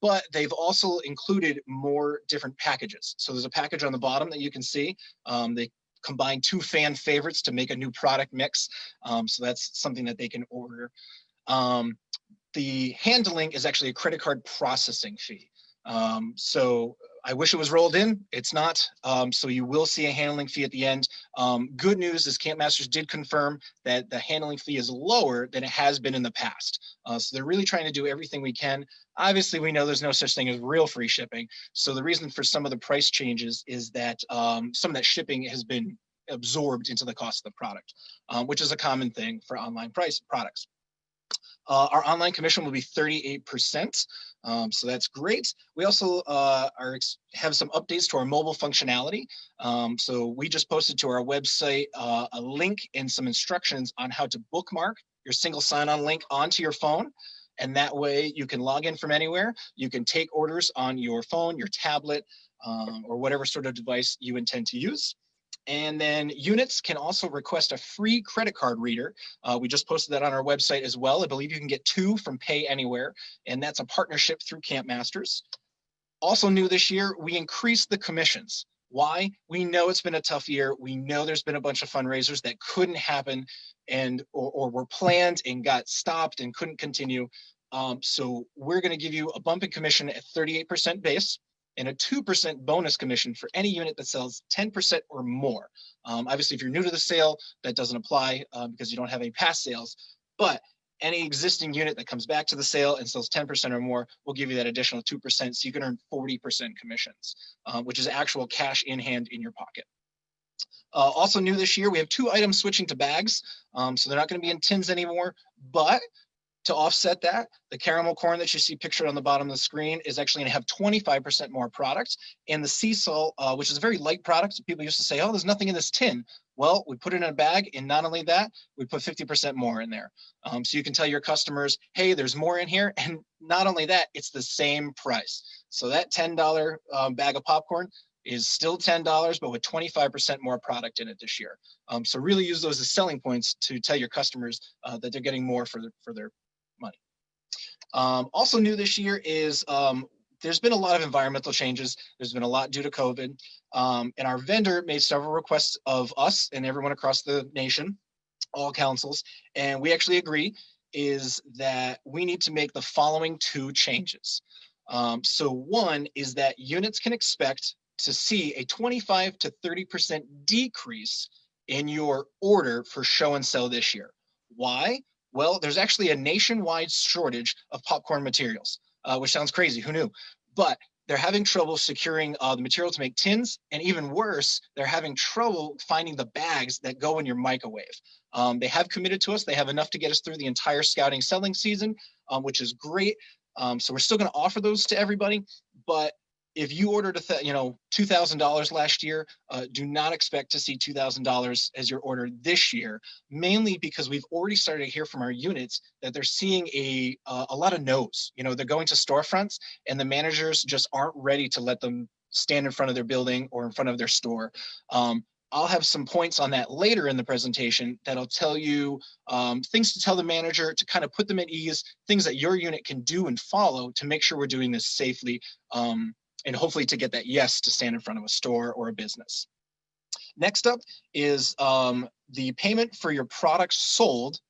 but they've also included more different packages. So there's a package on the bottom that you can see. They combine 2 fan favorites to make a new product mix. So that's something that they can order. The handling is actually a credit card processing fee. So I wish it was rolled in. It's not. So you will see a handling fee at the end. Good news is Camp Masters did confirm that the handling fee is lower than it has been in the past. So they're really trying to do everything we can. Obviously, we know there's no such thing as real free shipping. So the reason for some of the price changes is that some of that shipping has been absorbed into the cost of the product, which is a common thing for online price products. Our online commission will be 38%, so that's great. We also have some updates to our mobile functionality. So we just posted to our website a link and some instructions on how to bookmark your single sign-on link onto your phone. And that way you can log in from anywhere. You can take orders on your phone, your tablet, or whatever sort of device you intend to use. And then units can also request a free credit card reader. We just posted that on our website as well. I believe you can get 2 from Pay Anywhere, and that's a partnership through Camp Masters. Also new this year, we increased the commissions. Why? We know it's been a tough year. We know there's been a bunch of fundraisers that couldn't happen or were planned and got stopped and couldn't continue. So we're going to give you a bump in commission at 38% base, and a 2% bonus commission for any unit that sells 10% or more. Obviously, if you're new to the sale, that doesn't apply because you don't have any past sales, but any existing unit that comes back to the sale and sells 10% or more, we'll give you that additional 2%, so you can earn 40% commissions, which is actual cash in hand in your pocket. Also new this year, we have 2 items switching to bags, so they're not going to be in tins anymore, but to offset that, the caramel corn that you see pictured on the bottom of the screen is actually going to have 25% more product. And the sea salt, which is a very light product, people used to say, oh, there's nothing in this tin. Well, we put it in a bag, and not only that, we put 50% more in there. So you can tell your customers, hey, there's more in here. And not only that, it's the same price. So that $10 bag of popcorn is still $10, but with 25% more product in it this year. So really use those as selling points to tell your customers that they're getting more for their money. Also new this year is there's been a lot of environmental changes. There's been a lot due to COVID. And our vendor made several requests of us and everyone across the nation, all councils, and we actually agree, is that we need to make the following 2 changes. So one is that units can expect to see a 25 to 30% decrease in your order for show and sell this year. Why? Well, there's actually a nationwide shortage of popcorn materials, which sounds crazy, who knew? But they're having trouble securing the material to make tins, and even worse, they're having trouble finding the bags that go in your microwave. They have committed to us. They have enough to get us through the entire scouting selling season, which is great. So we're still going to offer those to everybody, but if you ordered $2,000 last year, do not expect to see $2,000 as your order this year, mainly because we've already started to hear from our units that they're seeing a lot of no's. They're going to storefronts and the managers just aren't ready to let them stand in front of their building or in front of their store. I'll have some points on that later in the presentation that'll tell you things to tell the manager to kind of put them at ease, things that your unit can do and follow to make sure we're doing this safely, and hopefully to get that yes to stand in front of a store or a business. Next up is the payment for your products sold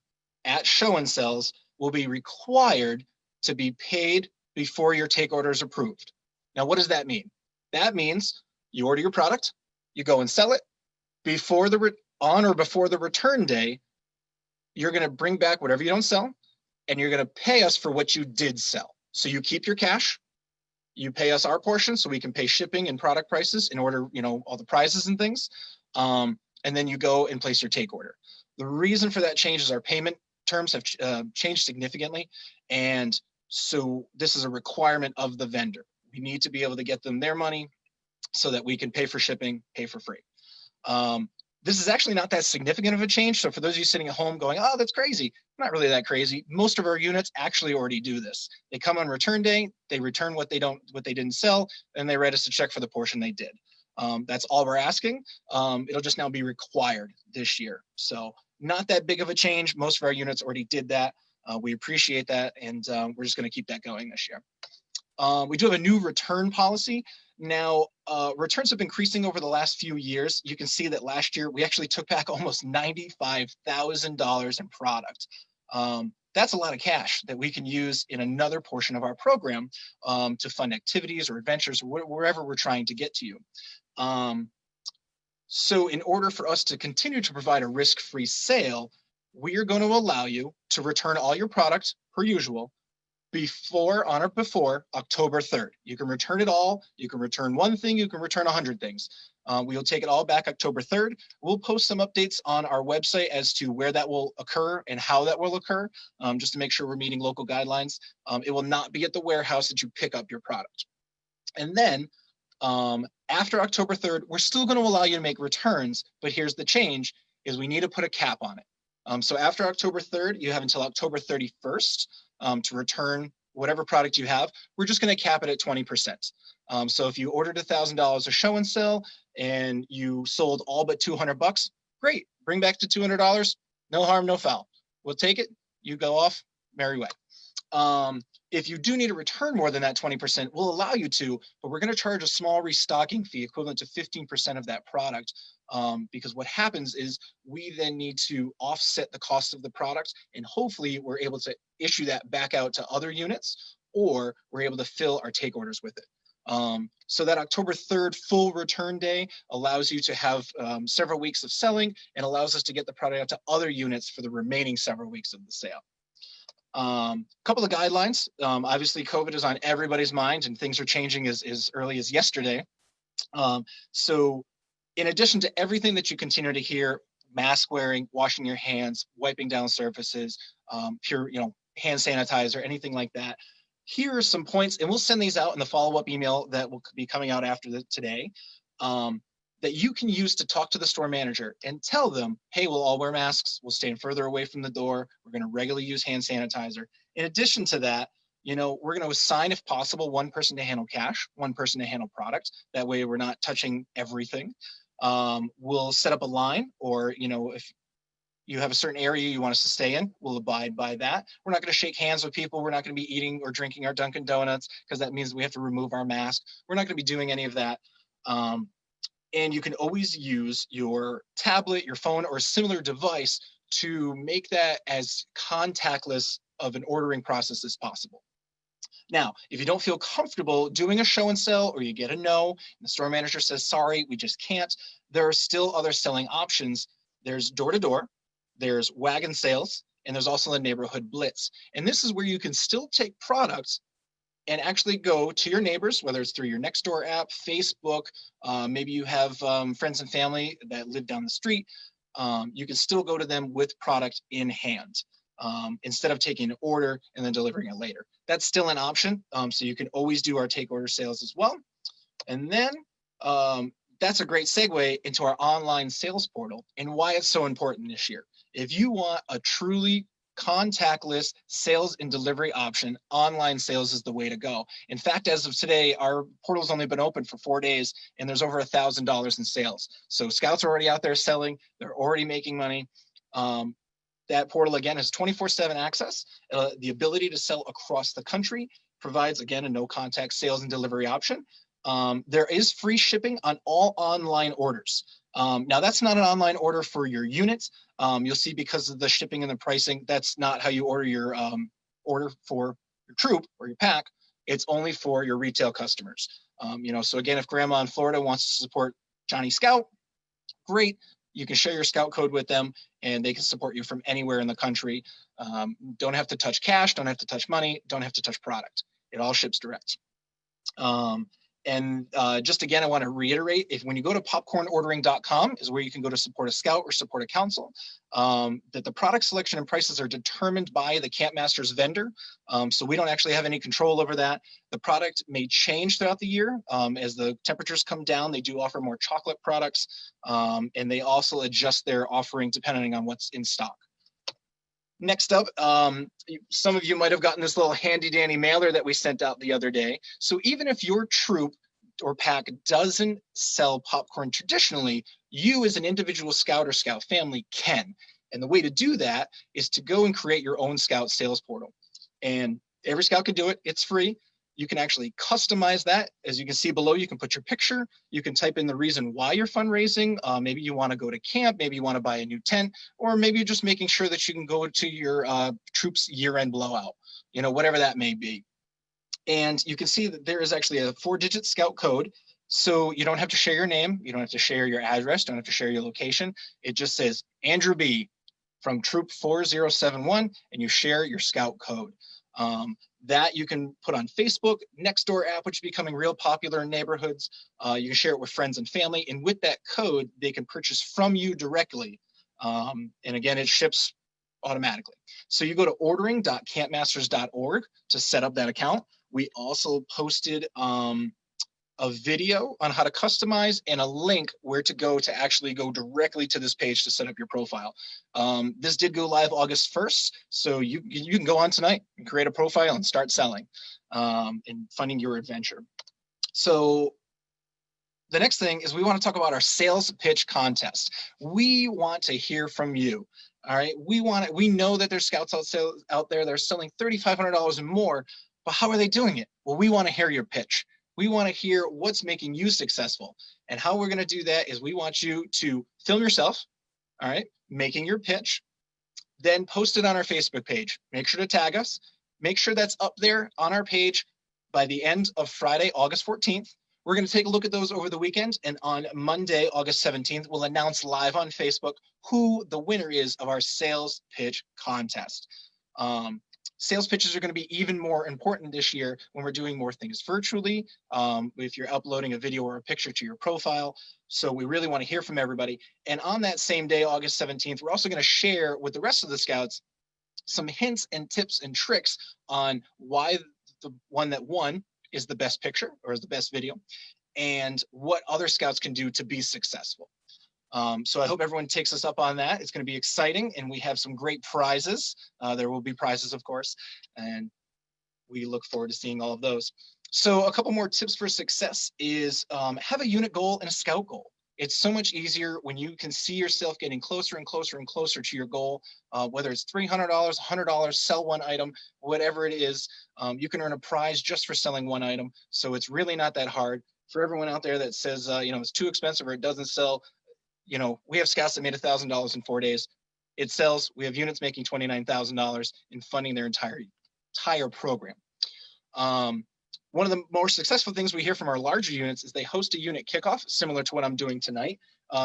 at show and sells will be required to be paid before your take order is approved. Now, what does that mean? That means you order your product, you go and sell it. Before on or before the return day, you're going to bring back whatever you don't sell, and you're going to pay us for what you did sell. So you keep your cash, you pay us our portion, so we can pay shipping and product prices in order, all the prizes and things, and then you go and place your take order. The reason for that change is our payment terms have changed significantly, and so this is a requirement of the vendor. We need to be able to get them their money so that we can pay for shipping, pay for freight. This is actually not that significant of a change. So for those of you sitting at home going, oh, that's crazy, not really that crazy. Most of our units actually already do this. They come on return day, they return what they didn't sell, and they write us a check for the portion they did. That's all we're asking. It'll just now be required this year. So not that big of a change. Most of our units already did that. We appreciate that, and we're just going to keep that going this year. We do have a new return policy. Now, returns have been increasing over the last few years. You can see that last year we actually took back almost $95,000 in product. That's a lot of cash that we can use in another portion of our program to fund activities or adventures or wherever we're trying to get to you. So in order for us to continue to provide a risk-free sale, we are going to allow you to return all your product per usual on or before October 3rd. You can return it all. You can return one thing. You can return 100 things. We'll take it all back October 3rd. We'll post some updates on our website as to where that will occur and how that will occur, just to make sure we're meeting local guidelines. It will not be at the warehouse that you pick up your product. And then after October 3rd, we're still going to allow you to make returns, but here's the change, is we need to put a cap on it. So after October 3rd, you have until October 31st to return whatever product you have. We're just going to cap it at 20%. So if you ordered $1,000 of show and sell and you sold all but $200, great. Bring back the $200. No harm, no foul. We'll take it. You go off, merry way. If you do need to return more than that 20%, we'll allow you to, but we're going to charge a small restocking fee equivalent to 15% of that product. Because what happens is we then need to offset the cost of the product, and hopefully we're able to issue that back out to other units, or we're able to fill our take orders with it. So that October 3rd full return day allows you to have several weeks of selling and allows us to get the product out to other units for the remaining several weeks of the sale. Couple of guidelines. Obviously, COVID is on everybody's mind, and things are changing as early as yesterday. So in addition to everything that you continue to hear, mask wearing, washing your hands, wiping down surfaces, pure, hand sanitizer, anything like that, here are some points, and we'll send these out in the follow-up email that will be coming out after today, that you can use to talk to the store manager and tell them, hey, we'll all wear masks, we'll stand further away from the door, we're going to regularly use hand sanitizer. In addition to that, we're going to assign, if possible, one person to handle cash, one person to handle product. That way we're not touching everything. We'll set up a line, or, if you have a certain area you want us to stay in, we'll abide by that. We're not going to shake hands with people. We're not going to be eating or drinking our Dunkin' Donuts, because that means we have to remove our mask. We're not going to be doing any of that. And you can always use your tablet, your phone, or a similar device to make that as contactless of an ordering process as possible. Now, if you don't feel comfortable doing a show and sell, or you get a no, and the store manager says, sorry, we just can't, there are still other selling options. There's door-to-door, there's wagon sales, and there's also the neighborhood blitz. And this is where you can still take products and actually go to your neighbors, whether it's through your Nextdoor app, Facebook, maybe you have friends and family that live down the street. You can still go to them with product in hand, instead of taking an order and then delivering it later. That's still an option, so you can always do our take order sales as well. And then that's a great segue into our online sales portal and why it's so important this year. If you want a truly contactless sales and delivery option, online sales is the way to go. In fact, as of today, our portal's only been open for 4 days and there's over $1,000 in sales. So scouts are already out there selling, they're already making money. That portal again has 24/7 access, the ability to sell across the country, provides again a no contact sales and delivery option. There is free shipping on all online orders. Now that's not an online order for your units. You'll see because of the shipping and the pricing, that's not how you order your order for your troop or your pack. It's only for your retail customers. So again, if grandma in Florida wants to support Johnny Scout, great. You can share your Scout code with them and they can support you from anywhere in the country. Don't have to touch cash, don't have to touch money, don't have to touch product. It all ships direct. Just again, I want to reiterate, when you go to popcornordering.com is where you can go to support a scout or support a council, that the product selection and prices are determined by the Campmaster's vendor. So we don't actually have any control over that. The product may change throughout the year. As the temperatures come down, they do offer more chocolate products, and they also adjust their offering depending on what's in stock. Next up, some of you might have gotten this little handy dandy mailer that we sent out the other day. So even if your troop or pack doesn't sell popcorn traditionally, you as an individual scout or scout family can. And the way to do that is to go and create your own scout sales portal. And every scout can do it. It's free. You can actually customize that. As you can see below, you can put your picture. You can type in the reason why you're fundraising. Maybe you want to go to camp. Maybe you want to buy a new tent, or maybe you're just making sure that you can go to your troops year-end blowout, whatever that may be. And you can see that there is actually a 4-digit scout code. So you don't have to share your name. You don't have to share your address. Don't have to share your location. It just says Andrew B from troop 4071, and you share your scout code. That you can put on Facebook, Nextdoor app, which is becoming real popular in neighborhoods. You can share it with friends and family. And with that code, they can purchase from you directly. And again, it ships automatically. So you go to ordering.campmasters.org to set up that account. We also posted a video on how to customize and a link where to go to actually go directly to this page to set up your profile. This did go live August 1st, so you can go on tonight and create a profile and start selling and funding your adventure. So the next thing is we want to talk about our sales pitch contest. We want to hear from you. All right, we know that there's scouts out there that are selling $3,500 and more, but how are they doing it? Well, we want to hear your pitch. We want to hear what's making you successful. And how we're going to do that is we want you to film yourself, all right, making your pitch, then post it on our Facebook page. Make sure to tag us. Make sure that's up there on our page by the end of Friday, August 14th. We're going to take a look at those over the weekend. And on Monday, August 17th, we'll announce live on Facebook who the winner is of our sales pitch contest. Sales pitches are going to be even more important this year when we're doing more things virtually, if you're uploading a video or a picture to your profile. So we really want to hear from everybody. And on that same day, August 17th, we're also going to share with the rest of the scouts some hints and tips and tricks on why the one that won is the best picture or is the best video, and what other scouts can do to be successful. So I hope everyone takes us up on that. It's going to be exciting, and we have some great prizes. There will be prizes, of course, and we look forward to seeing all of those. So a couple more tips for success is have a unit goal and a scout goal. It's so much easier when you can see yourself getting closer and closer and closer to your goal, whether it's $300, $100, sell one item, whatever it is. You can earn a prize just for selling one item. So it's really not that hard. For everyone out there that says, it's too expensive or it doesn't sell, we have scouts that made $1,000 in 4 days. It sells. We have units making $29,000 in funding their entire program. One of the more successful things we hear from our larger units is they host a unit kickoff, similar to what I'm doing tonight.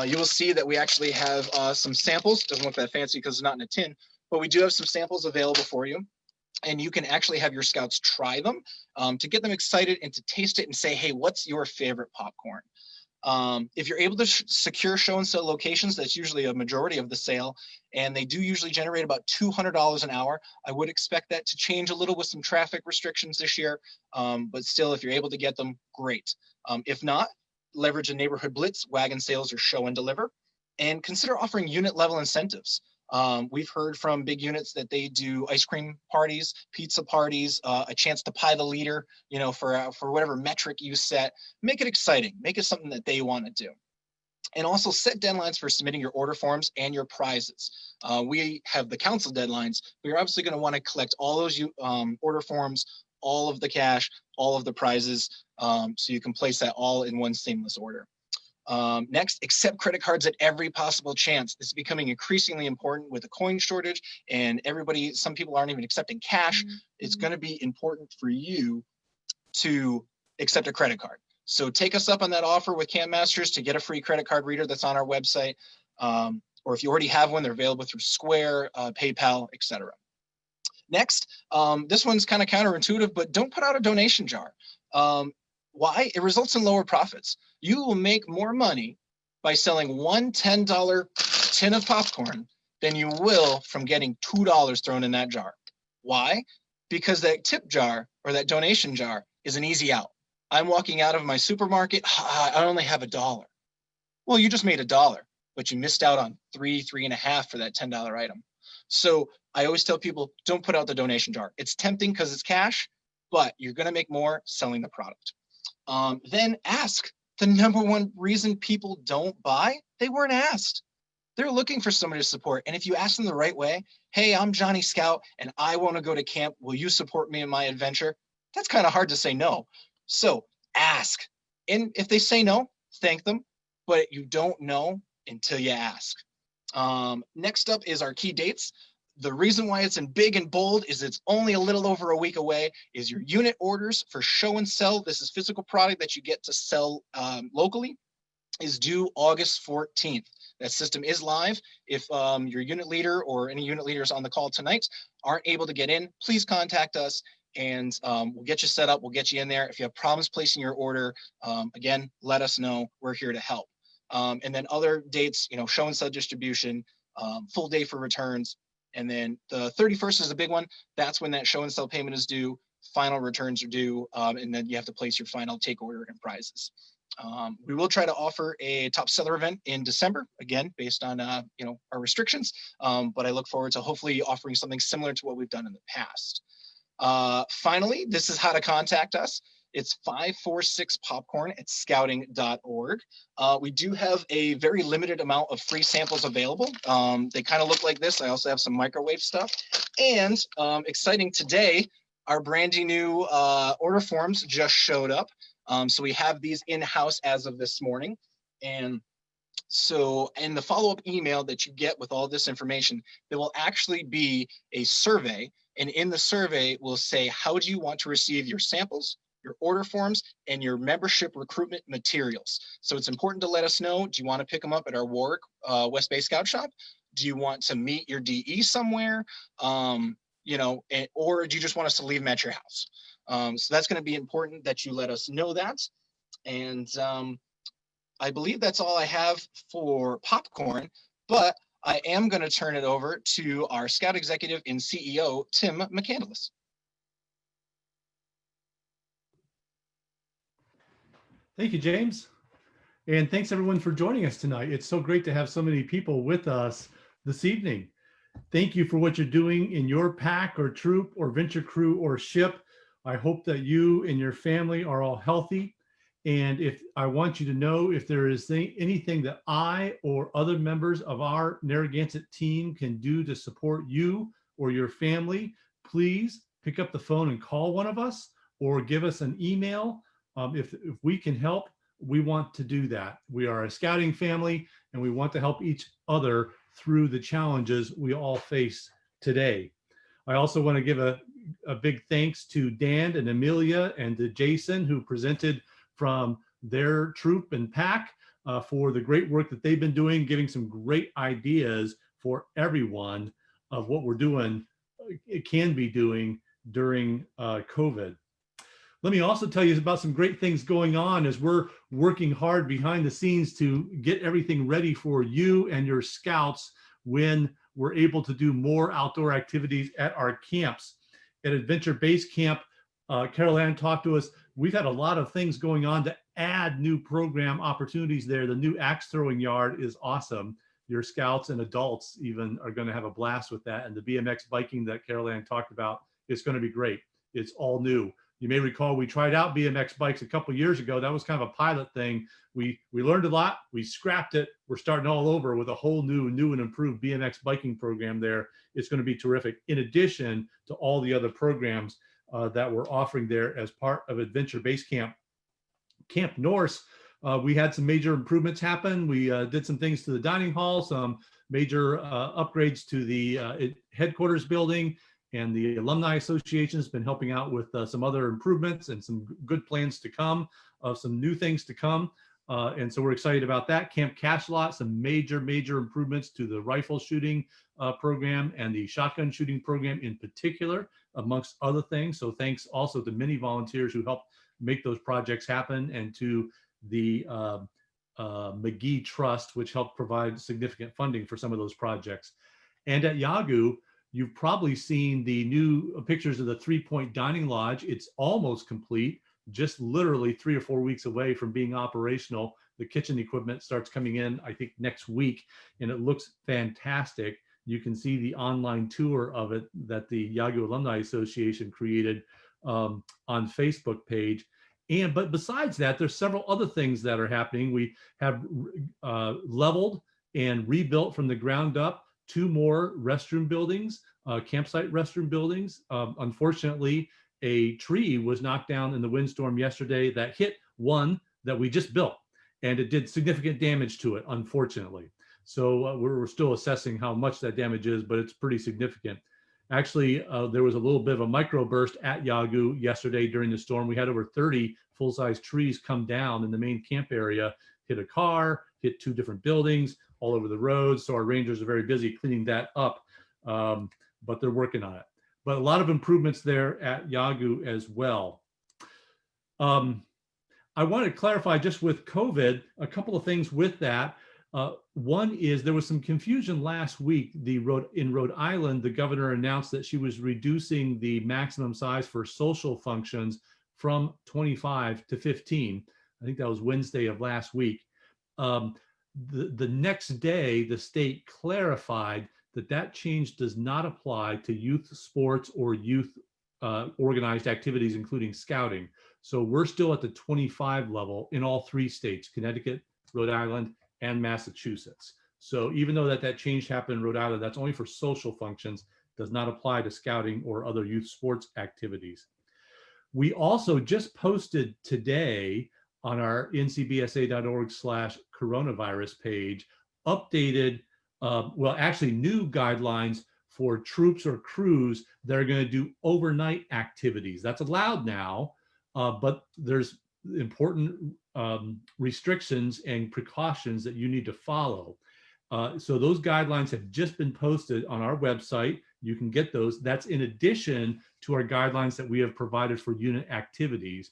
You will see that we actually have some samples. Doesn't look that fancy because it's not in a tin, but we do have some samples available for you. And you can actually have your scouts try them to get them excited and to taste it and say, hey, what's your favorite popcorn? If you're able to secure show and sell locations, that's usually a majority of the sale, and they do usually generate about $200 an hour. I would expect that to change a little with some traffic restrictions this year, but still, if you're able to get them, great. If not, leverage a neighborhood blitz, wagon sales, or show and deliver, and consider offering unit level incentives. We've heard from big units that they do ice cream parties, pizza parties, a chance to pie the leader, for whatever metric you set. Make it exciting. Make it something that they want to do. And also set deadlines for submitting your order forms and your prizes. We have the council deadlines. We're obviously going to want to collect all those order forms, all of the cash, all of the prizes, so you can place that all in one seamless order. Next, accept credit cards at every possible chance. This is becoming increasingly important with the coin shortage, and some people aren't even accepting cash. It's going to be important for you to accept a credit card. So take us up on that offer with Camp Masters to get a free credit card reader that's on our website. Or if you already have one, they're available through Square, PayPal, etc. Next, this one's kind of counterintuitive, but don't put out a donation jar. Why? It results in lower profits. You will make more money by selling one $10 tin of popcorn than you will from getting $2 thrown in that jar. Why? Because that tip jar or that donation jar is an easy out. I'm walking out of my supermarket, I only have $1. Well, you just made $1, but you missed out on $3.50 for that $10 item. So I always tell people, don't put out the donation jar. It's tempting because it's cash, but you're going to make more selling the product. Then ask. The number one reason people don't buy, they weren't asked. They're looking for somebody to support. And if you ask them the right way, hey, I'm Johnny Scout and I want to go to camp. Will you support me in my adventure? That's kind of hard to say no. So ask. And if they say no, thank them. But you don't know until you ask. Next up is our key dates. The reason why it's in big and bold is it's only a little over a week away, is your unit orders for show and sell. This is physical product that you get to sell locally, is due August 14th. That system is live. If your unit leader or any unit leaders on the call tonight aren't able to get in, please contact us and we'll get you set up. We'll get you in there. If you have problems placing your order, again, let us know. We're here to help. And then other dates, show and sell distribution, full day for returns. And then the 31st is a big one. That's when that show and sell payment is due. Final returns are due. And then you have to place your final take order and prizes. We will try to offer a top seller event in December, again, based on our restrictions. But I look forward to hopefully offering something similar to what we've done in the past. Finally, this is how to contact us. It's 546popcorn@scouting.org. We do have a very limited amount of free samples available. They kind of look like this. I also have some microwave stuff. And exciting today, our brandy new order forms just showed up. So we have these in-house as of this morning. And so in the follow-up email that you get with all this information, there will actually be a survey. And in the survey, we'll say, how do you want to receive your samples, your order forms, and your membership recruitment materials? So it's important to let us know, do you want to pick them up at our Warwick West Bay Scout Shop? Do you want to meet your DE somewhere? Or do you just want us to leave them at your house? So that's going to be important that you let us know that. And I believe that's all I have for popcorn, but I am going to turn it over to our Scout Executive and CEO, Tim McCandless. Thank you, James. And thanks everyone for joining us tonight. It's so great to have so many people with us this evening. Thank you for what you're doing in your pack or troop or venture crew or ship. I hope that you and your family are all healthy. And if I want you to know if there is anything that I or other members of our Narragansett team can do to support you or your family, please pick up the phone and call one of us or give us an email. If we can help, we want to do that. We are a scouting family and we want to help each other through the challenges we all face today. I also want to give a big thanks to Dan and Amelia and to Jason, who presented from their troop and pack for the great work that they've been doing, giving some great ideas for everyone of what we're doing, it can be doing during COVID. Let me also tell you about some great things going on as we're working hard behind the scenes to get everything ready for you and your scouts when we're able to do more outdoor activities at our camps. At Adventure Base Camp, Carol Ann talked to us. We've had a lot of things going on to add new program opportunities there. The new axe throwing yard is awesome. Your scouts and adults even are going to have a blast with that. And the BMX biking that Carol Ann talked about is going to be great. It's all new. You may recall we tried out BMX bikes a couple years ago. That was kind of a pilot thing. We learned a lot. We scrapped it. We're starting all over with a whole new and improved BMX biking program there. It's going to be terrific. In addition to all the other programs that we're offering there as part of Adventure Base Camp. Camp Norse, we had some major improvements happen. We did some things to the dining hall, some major upgrades to the headquarters building, and the Alumni Association has been helping out with some other improvements and some good plans to come, some new things to come. And so we're excited about that. Camp Cashlot, some major improvements to the rifle shooting program and the shotgun shooting program in particular, amongst other things. So thanks also to many volunteers who helped make those projects happen, and to the McGee Trust, which helped provide significant funding for some of those projects. And at Yagoo, you've probably seen the new pictures of the 3-point dining lodge. It's almost complete, just literally 3 or 4 weeks away from being operational. The kitchen equipment starts coming in, I think, next week, and it looks fantastic. You can see the online tour of it that the Yagoo Alumni Association created on Facebook page. But besides that, there's several other things that are happening. We have leveled and rebuilt from the ground up 2 more restroom buildings, campsite restroom buildings. Unfortunately, a tree was knocked down in the windstorm yesterday that hit one that we just built, and it did significant damage to it, unfortunately. So we're still assessing how much that damage is, but it's pretty significant. Actually, there was a little bit of a microburst at Yagoo yesterday during the storm. We had over 30 full-size trees come down in the main camp area, hit a car, hit 2 different buildings, all over the roads. So our rangers are very busy cleaning that up, but they're working on it. But a lot of improvements there at Yagoo as well. I want to clarify just with COVID, a couple of things with that. One is there was some confusion last week. In Rhode Island, the governor announced that she was reducing the maximum size for social functions from 25 to 15. I think that was Wednesday of last week. The next day, the state clarified that change does not apply to youth sports or youth organized activities, including scouting. So we're still at the 25 level in all 3 states, Connecticut, Rhode Island, and Massachusetts. So even though that change happened in Rhode Island, that's only for social functions, does not apply to scouting or other youth sports activities. We also just posted today on our ncbsa.org/coronavirus page, updated, new guidelines for troops or crews that are going to do overnight activities. That's allowed now, but there's important restrictions and precautions that you need to follow. So those guidelines have just been posted on our website. You can get those. That's in addition to our guidelines that we have provided for unit activities.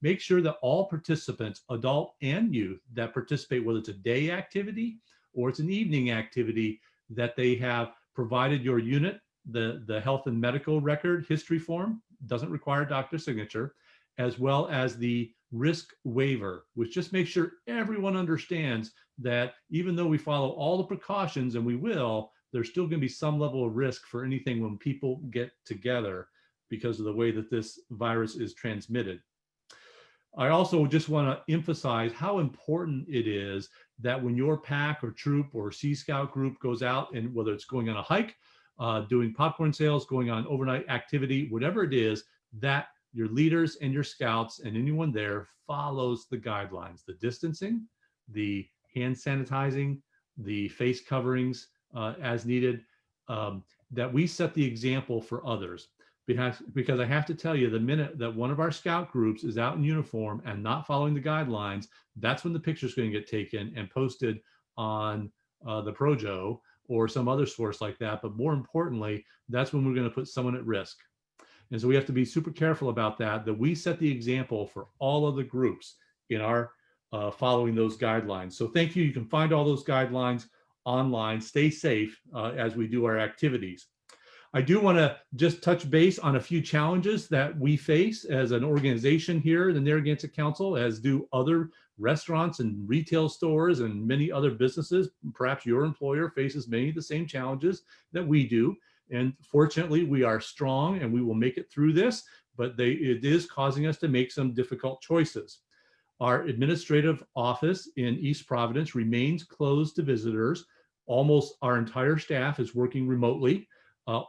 Make sure that all participants, adult and youth, that participate, whether it's a day activity or it's an evening activity, that they have provided your unit the health and medical record history form, doesn't require a doctor's signature, as well as the risk waiver, which just makes sure everyone understands that even though we follow all the precautions, and we will, there's still going to be some level of risk for anything when people get together because of the way that this virus is transmitted. I also just want to emphasize how important it is that when your pack or troop or Sea Scout group goes out, and whether it's going on a hike, doing popcorn sales, going on overnight activity, whatever it is, that your leaders and your scouts and anyone there follows the guidelines, the distancing, the hand sanitizing, the face coverings as needed, that we set the example for others. Because I have to tell you, the minute that one of our scout groups is out in uniform and not following the guidelines, that's when the picture's going to get taken and posted on the Projo or some other source like that. But more importantly, that's when we're going to put someone at risk. And so we have to be super careful about that, that we set the example for all of the groups in our following those guidelines. So thank you. You can find all those guidelines online. Stay safe as we do our activities. I do want to just touch base on a few challenges that we face as an organization here, the Narragansett Council, as do other restaurants and retail stores and many other businesses. Perhaps your employer faces many of the same challenges that we do. And fortunately, we are strong and we will make it through this, but it is causing us to make some difficult choices. Our administrative office in East Providence remains closed to visitors. Almost our entire staff is working remotely.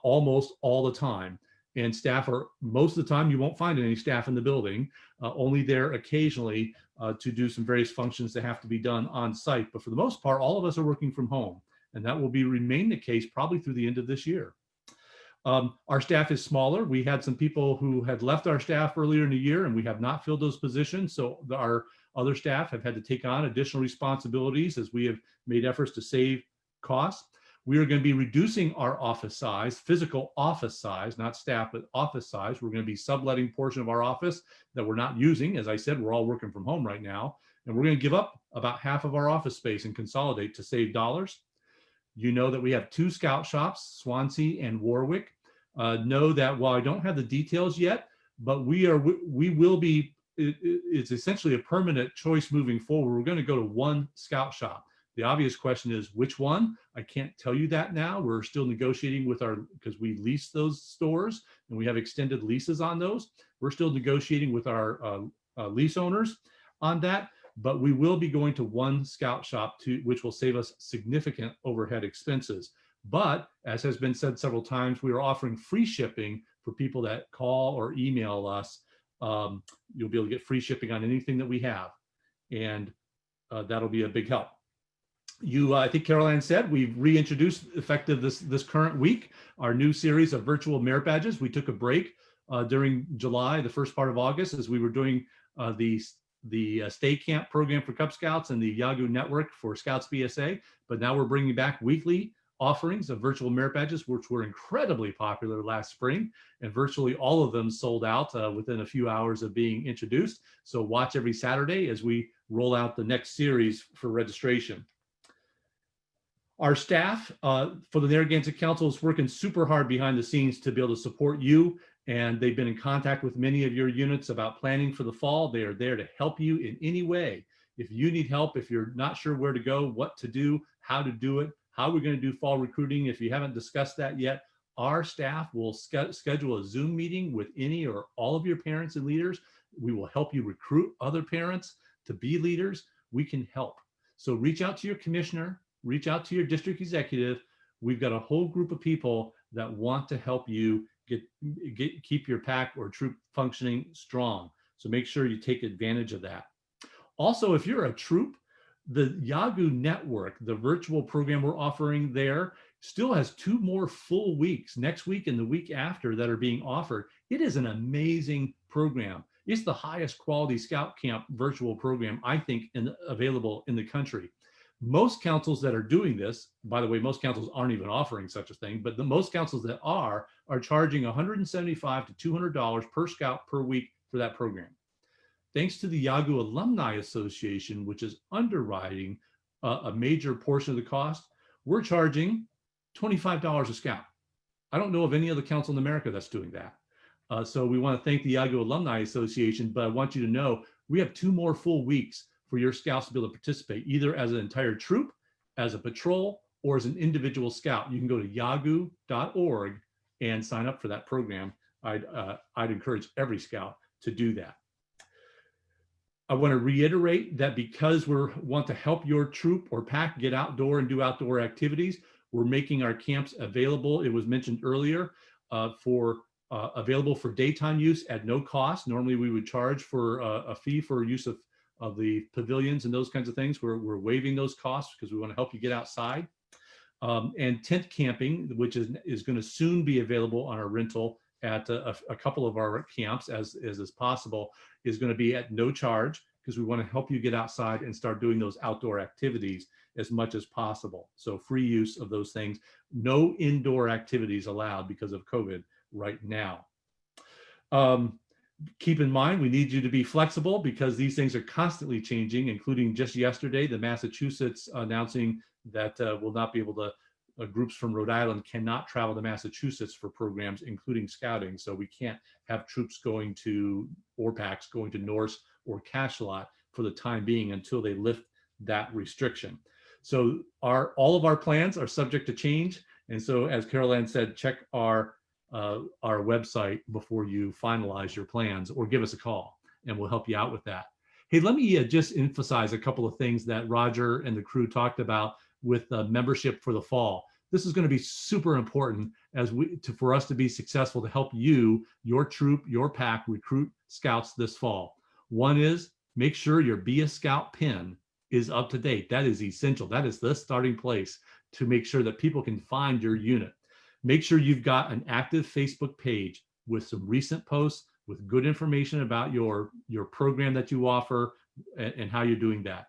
Almost all the time. And staff are, most of the time, you won't find any staff in the building, only there occasionally to do some various functions that have to be done on site. But for the most part, all of us are working from home. And that will remain the case probably through the end of this year. Our staff is smaller. We had some people who had left our staff earlier in the year and we have not filled those positions. So our other staff have had to take on additional responsibilities as we have made efforts to save costs. We are going to be reducing our office size, physical office size, not staff, but office size. We're going to be subletting a portion of our office that we're not using. As I said, we're all working from home right now. And we're going to give up about half of our office space and consolidate to save dollars. You know that we have 2 scout shops, Swansea and Warwick. Know that while I don't have the details yet, but we will be, it's essentially a permanent choice moving forward. We're going to go to 1 scout shop. The obvious question is which one? I can't tell you that now. We're still negotiating with because we lease those stores and we have extended leases on those. We're still negotiating with our lease owners on that, but we will be going to 1 scout shop which will save us significant overhead expenses. But as has been said several times, we are offering free shipping for people that call or email us. You'll be able to get free shipping on anything that we have. And that'll be a big help. I think Caroline said, we've reintroduced effective this current week, our new series of virtual merit badges. We took a break during July, the first part of August, as we were doing the Stay Camp program for Cub Scouts and the Yahoo Network for Scouts BSA. But now we're bringing back weekly offerings of virtual merit badges, which were incredibly popular last spring. And virtually all of them sold out within a few hours of being introduced. So watch every Saturday as we roll out the next series for registration. Our staff for the Narragansett Council is working super hard behind the scenes to be able to support you. And they've been in contact with many of your units about planning for the fall. They are there to help you in any way. If you need help, if you're not sure where to go, what to do, how to do it, how we're going to do fall recruiting, if you haven't discussed that yet, our staff will schedule a Zoom meeting with any or all of your parents and leaders. We will help you recruit other parents to be leaders. We can help. So reach out to your commissioner. Reach out to your district executive. We've got a whole group of people that want to help you keep your pack or troop functioning strong. So make sure you take advantage of that. Also, if you're a troop, the Yahoo Network, the virtual program we're offering there, still has 2 more full weeks, next week and the week after, that are being offered. It is an amazing program. It's the highest quality scout camp virtual program, I think, available in the country. Most councils that are doing this, by the way, most councils aren't even offering such a thing, but the most councils that are charging $175 to $200 per scout per week for that program. Thanks to the Yahoo Alumni Association, which is underwriting a major portion of the cost, we're charging $25 a scout. I don't know of any other council in America that's doing that. So we want to thank the Yahoo Alumni Association, but I want you to know we have 2 more full weeks for your scouts to be able to participate, either as an entire troop, as a patrol, or as an individual scout. You can go to yahoo.org and sign up for that program. I'd encourage every scout to do that. I want to reiterate that because we want to help your troop or pack get outdoor and do outdoor activities, we're making our camps available. It was mentioned earlier available for daytime use at no cost. Normally we would charge for a fee for use of the pavilions and those kinds of things. We're waiving those costs because we want to help you get outside. And tent camping, which is going to soon be available on our rental at a couple of our camps as possible, is going to be at no charge because we want to help you get outside and start doing those outdoor activities as much as possible. So free use of those things. No indoor activities allowed because of COVID right now. Keep in mind, we need you to be flexible because these things are constantly changing, including just yesterday, the Massachusetts announcing that will not be able to, groups from Rhode Island cannot travel to Massachusetts for programs, including scouting. So we can't have troops going to, or packs going to Norse or Cashelot for the time being until they lift that restriction. So all of our plans are subject to change. And so as Carol Ann said, check our website before you finalize your plans, or give us a call and we'll help you out with that. Hey, let me just emphasize a couple of things that Roger and the crew talked about with membership for the fall. This is going to be super important for us to be successful to help you, your troop, your pack recruit scouts this fall. One is make sure your Be a Scout pin is up to date. That is essential. That is the starting place to make sure that people can find your unit. Make sure you've got an active Facebook page with some recent posts with good information about your program that you offer and how you're doing that.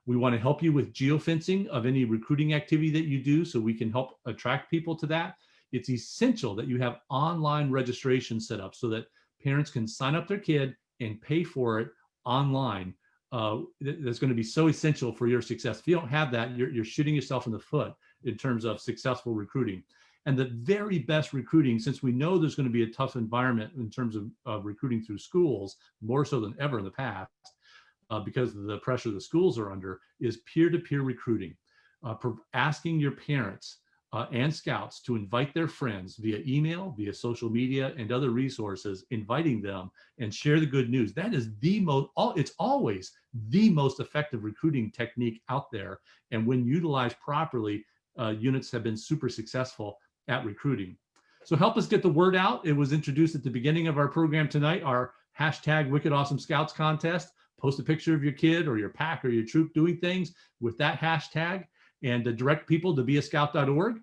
We want to help you with geofencing of any recruiting activity that you do so we can help attract people to that. It's essential that you have online registration set up so that parents can sign up their kid and pay for it online. That's going to be so essential for your success. If you don't have that, you're shooting yourself in the foot in terms of successful recruiting. And the very best recruiting, since we know there's going to be a tough environment in terms of recruiting through schools, more so than ever in the past, because of the pressure the schools are under, is peer-to-peer recruiting. Asking your parents and scouts to invite their friends via email, via social media, and other resources, inviting them and share the good news. That is it's always the most effective recruiting technique out there. And when utilized properly, units have been super successful at recruiting. So help us get the word out. It was introduced at the beginning of our program tonight, our hashtag Wicked Awesome Scouts contest. Post a picture of your kid or your pack or your troop doing things with that hashtag, and direct people to beascout.org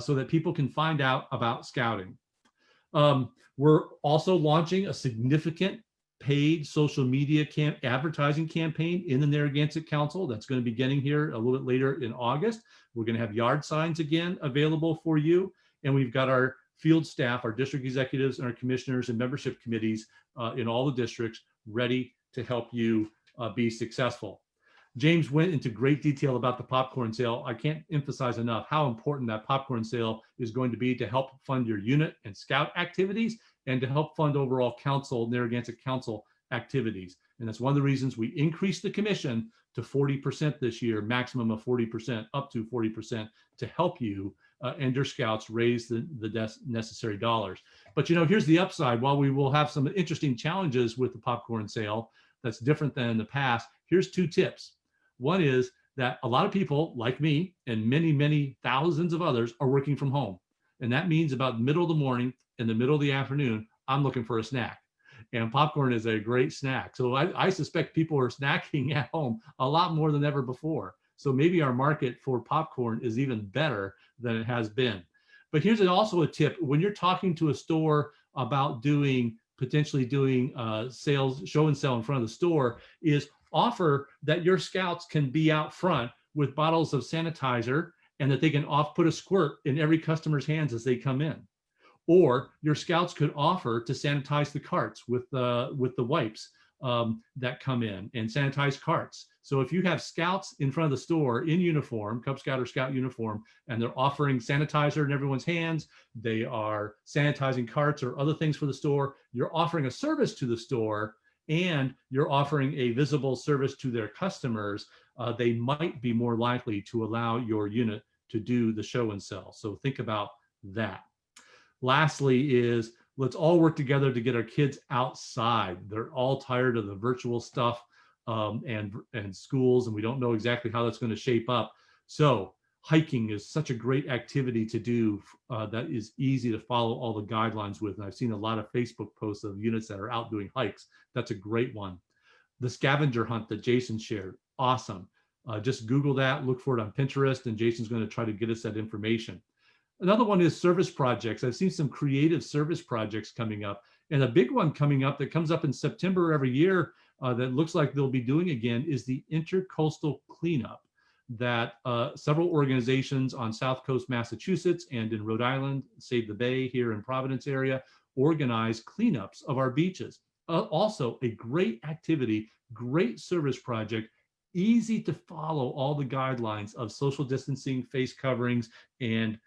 so that people can find out about scouting. We're also launching a significant paid social media advertising campaign in the Narragansett Council. That's going to be getting here a little bit later in August. We're going to have yard signs again available for you. And we've got our field staff, our district executives and our commissioners and membership committees in all the districts ready to help you be successful. James went into great detail about the popcorn sale. I can't emphasize enough how important that popcorn sale is going to be to help fund your unit and scout activities and to help fund overall Narragansett Council activities. And that's one of the reasons we increased the commission to 40% this year, maximum of 40%, up to 40%, to help you and your scouts raise the necessary dollars. But here's the upside. While we will have some interesting challenges with the popcorn sale that's different than in the past, here's 2 tips. One is that a lot of people like me and many, many thousands of others are working from home. And that means about the middle of the morning and the middle of the afternoon, I'm looking for a snack. And popcorn is a great snack. So I suspect people are snacking at home a lot more than ever before. So maybe our market for popcorn is even better than it has been. But here's also a tip. When you're talking to a store about potentially doing sales, show and sell in front of the store, is offer that your scouts can be out front with bottles of sanitizer and that they can put a squirt in every customer's hands as they come in. Or your scouts could offer to sanitize the carts with the wipes that come in, and sanitize carts. So if you have scouts in front of the store in uniform, Cub Scout or Scout uniform, and they're offering sanitizer in everyone's hands, they are sanitizing carts or other things for the store, you're offering a service to the store and you're offering a visible service to their customers, they might be more likely to allow your unit to do the show and sell. So think about that. Lastly is, let's all work together to get our kids outside. They're all tired of the virtual stuff and schools, and we don't know exactly how that's going to shape up. So hiking is such a great activity to do that is easy to follow all the guidelines with. And I've seen a lot of Facebook posts of units that are out doing hikes. That's a great one. The scavenger hunt that Jason shared, awesome. Just Google that, look for it on Pinterest, and Jason's going to try to get us that information. Another one is service projects. I've seen some creative service projects coming up, and a big one coming up that comes up in September every year that looks like they'll be doing again is the intercoastal cleanup that several organizations on South Coast Massachusetts and in Rhode Island, Save the Bay here in Providence area, organize cleanups of our beaches. Also a great activity, great service project, easy to follow all the guidelines of social distancing, face coverings, and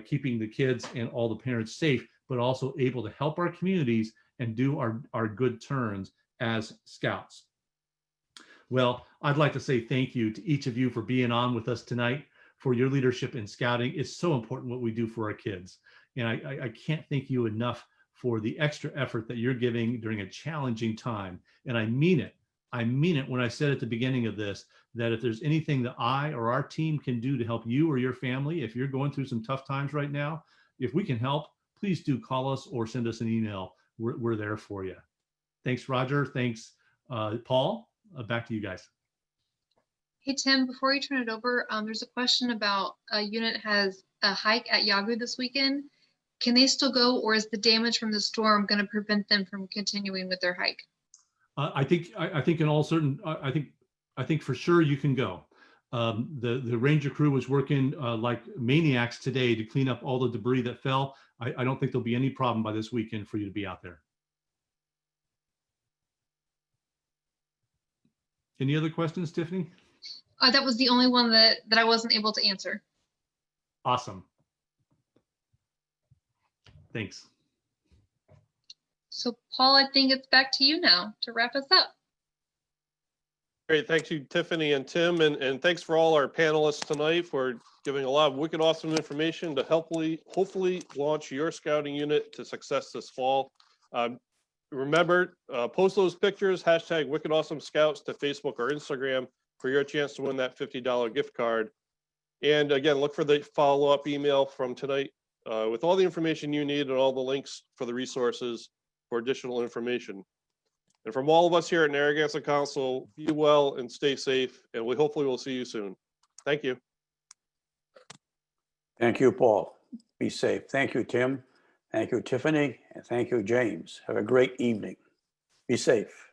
keeping the kids and all the parents safe, but also able to help our communities and do our good turns as scouts. Well, I'd like to say thank you to each of you for being on with us tonight, for your leadership in scouting. It's so important what we do for our kids. And I can't thank you enough for the extra effort that you're giving during a challenging time. And I mean it. I mean it when I said at the beginning of this, that if there's anything that I or our team can do to help you or your family, if you're going through some tough times right now, if we can help, please do call us or send us an email. We're there for you. Thanks, Roger. Thanks, Paul. Back to you guys. Hey, Tim, before you turn it over, there's a question about a unit has a hike at Yagu this weekend. Can they still go, or is the damage from the storm going to prevent them from continuing with their hike? I think in all certain, I think for sure you can go. The ranger crew was working like maniacs today to clean up all the debris that fell. I don't think there'll be any problem by this weekend for you to be out there. Any other questions, Tiffany? That was the only one that I wasn't able to answer. Awesome. Thanks. So Paul, I think it's back to you now to wrap us up. Great, thank you, Tiffany and Tim, and thanks for all our panelists tonight for giving a lot of wicked awesome information to hopefully launch your scouting unit to success this fall. Remember, post those pictures, hashtag Wicked Awesome Scouts to Facebook or Instagram for your chance to win that $50 gift card. And again, look for the follow-up email from tonight with all the information you need and all the links for the resources for additional information. And from all of us here at Narragansett Council, be well and stay safe, and we hopefully will see you soon. Thank you. Thank you, Paul. Be safe. Thank you, Tim. Thank you, Tiffany. And thank you, James. Have a great evening. Be safe.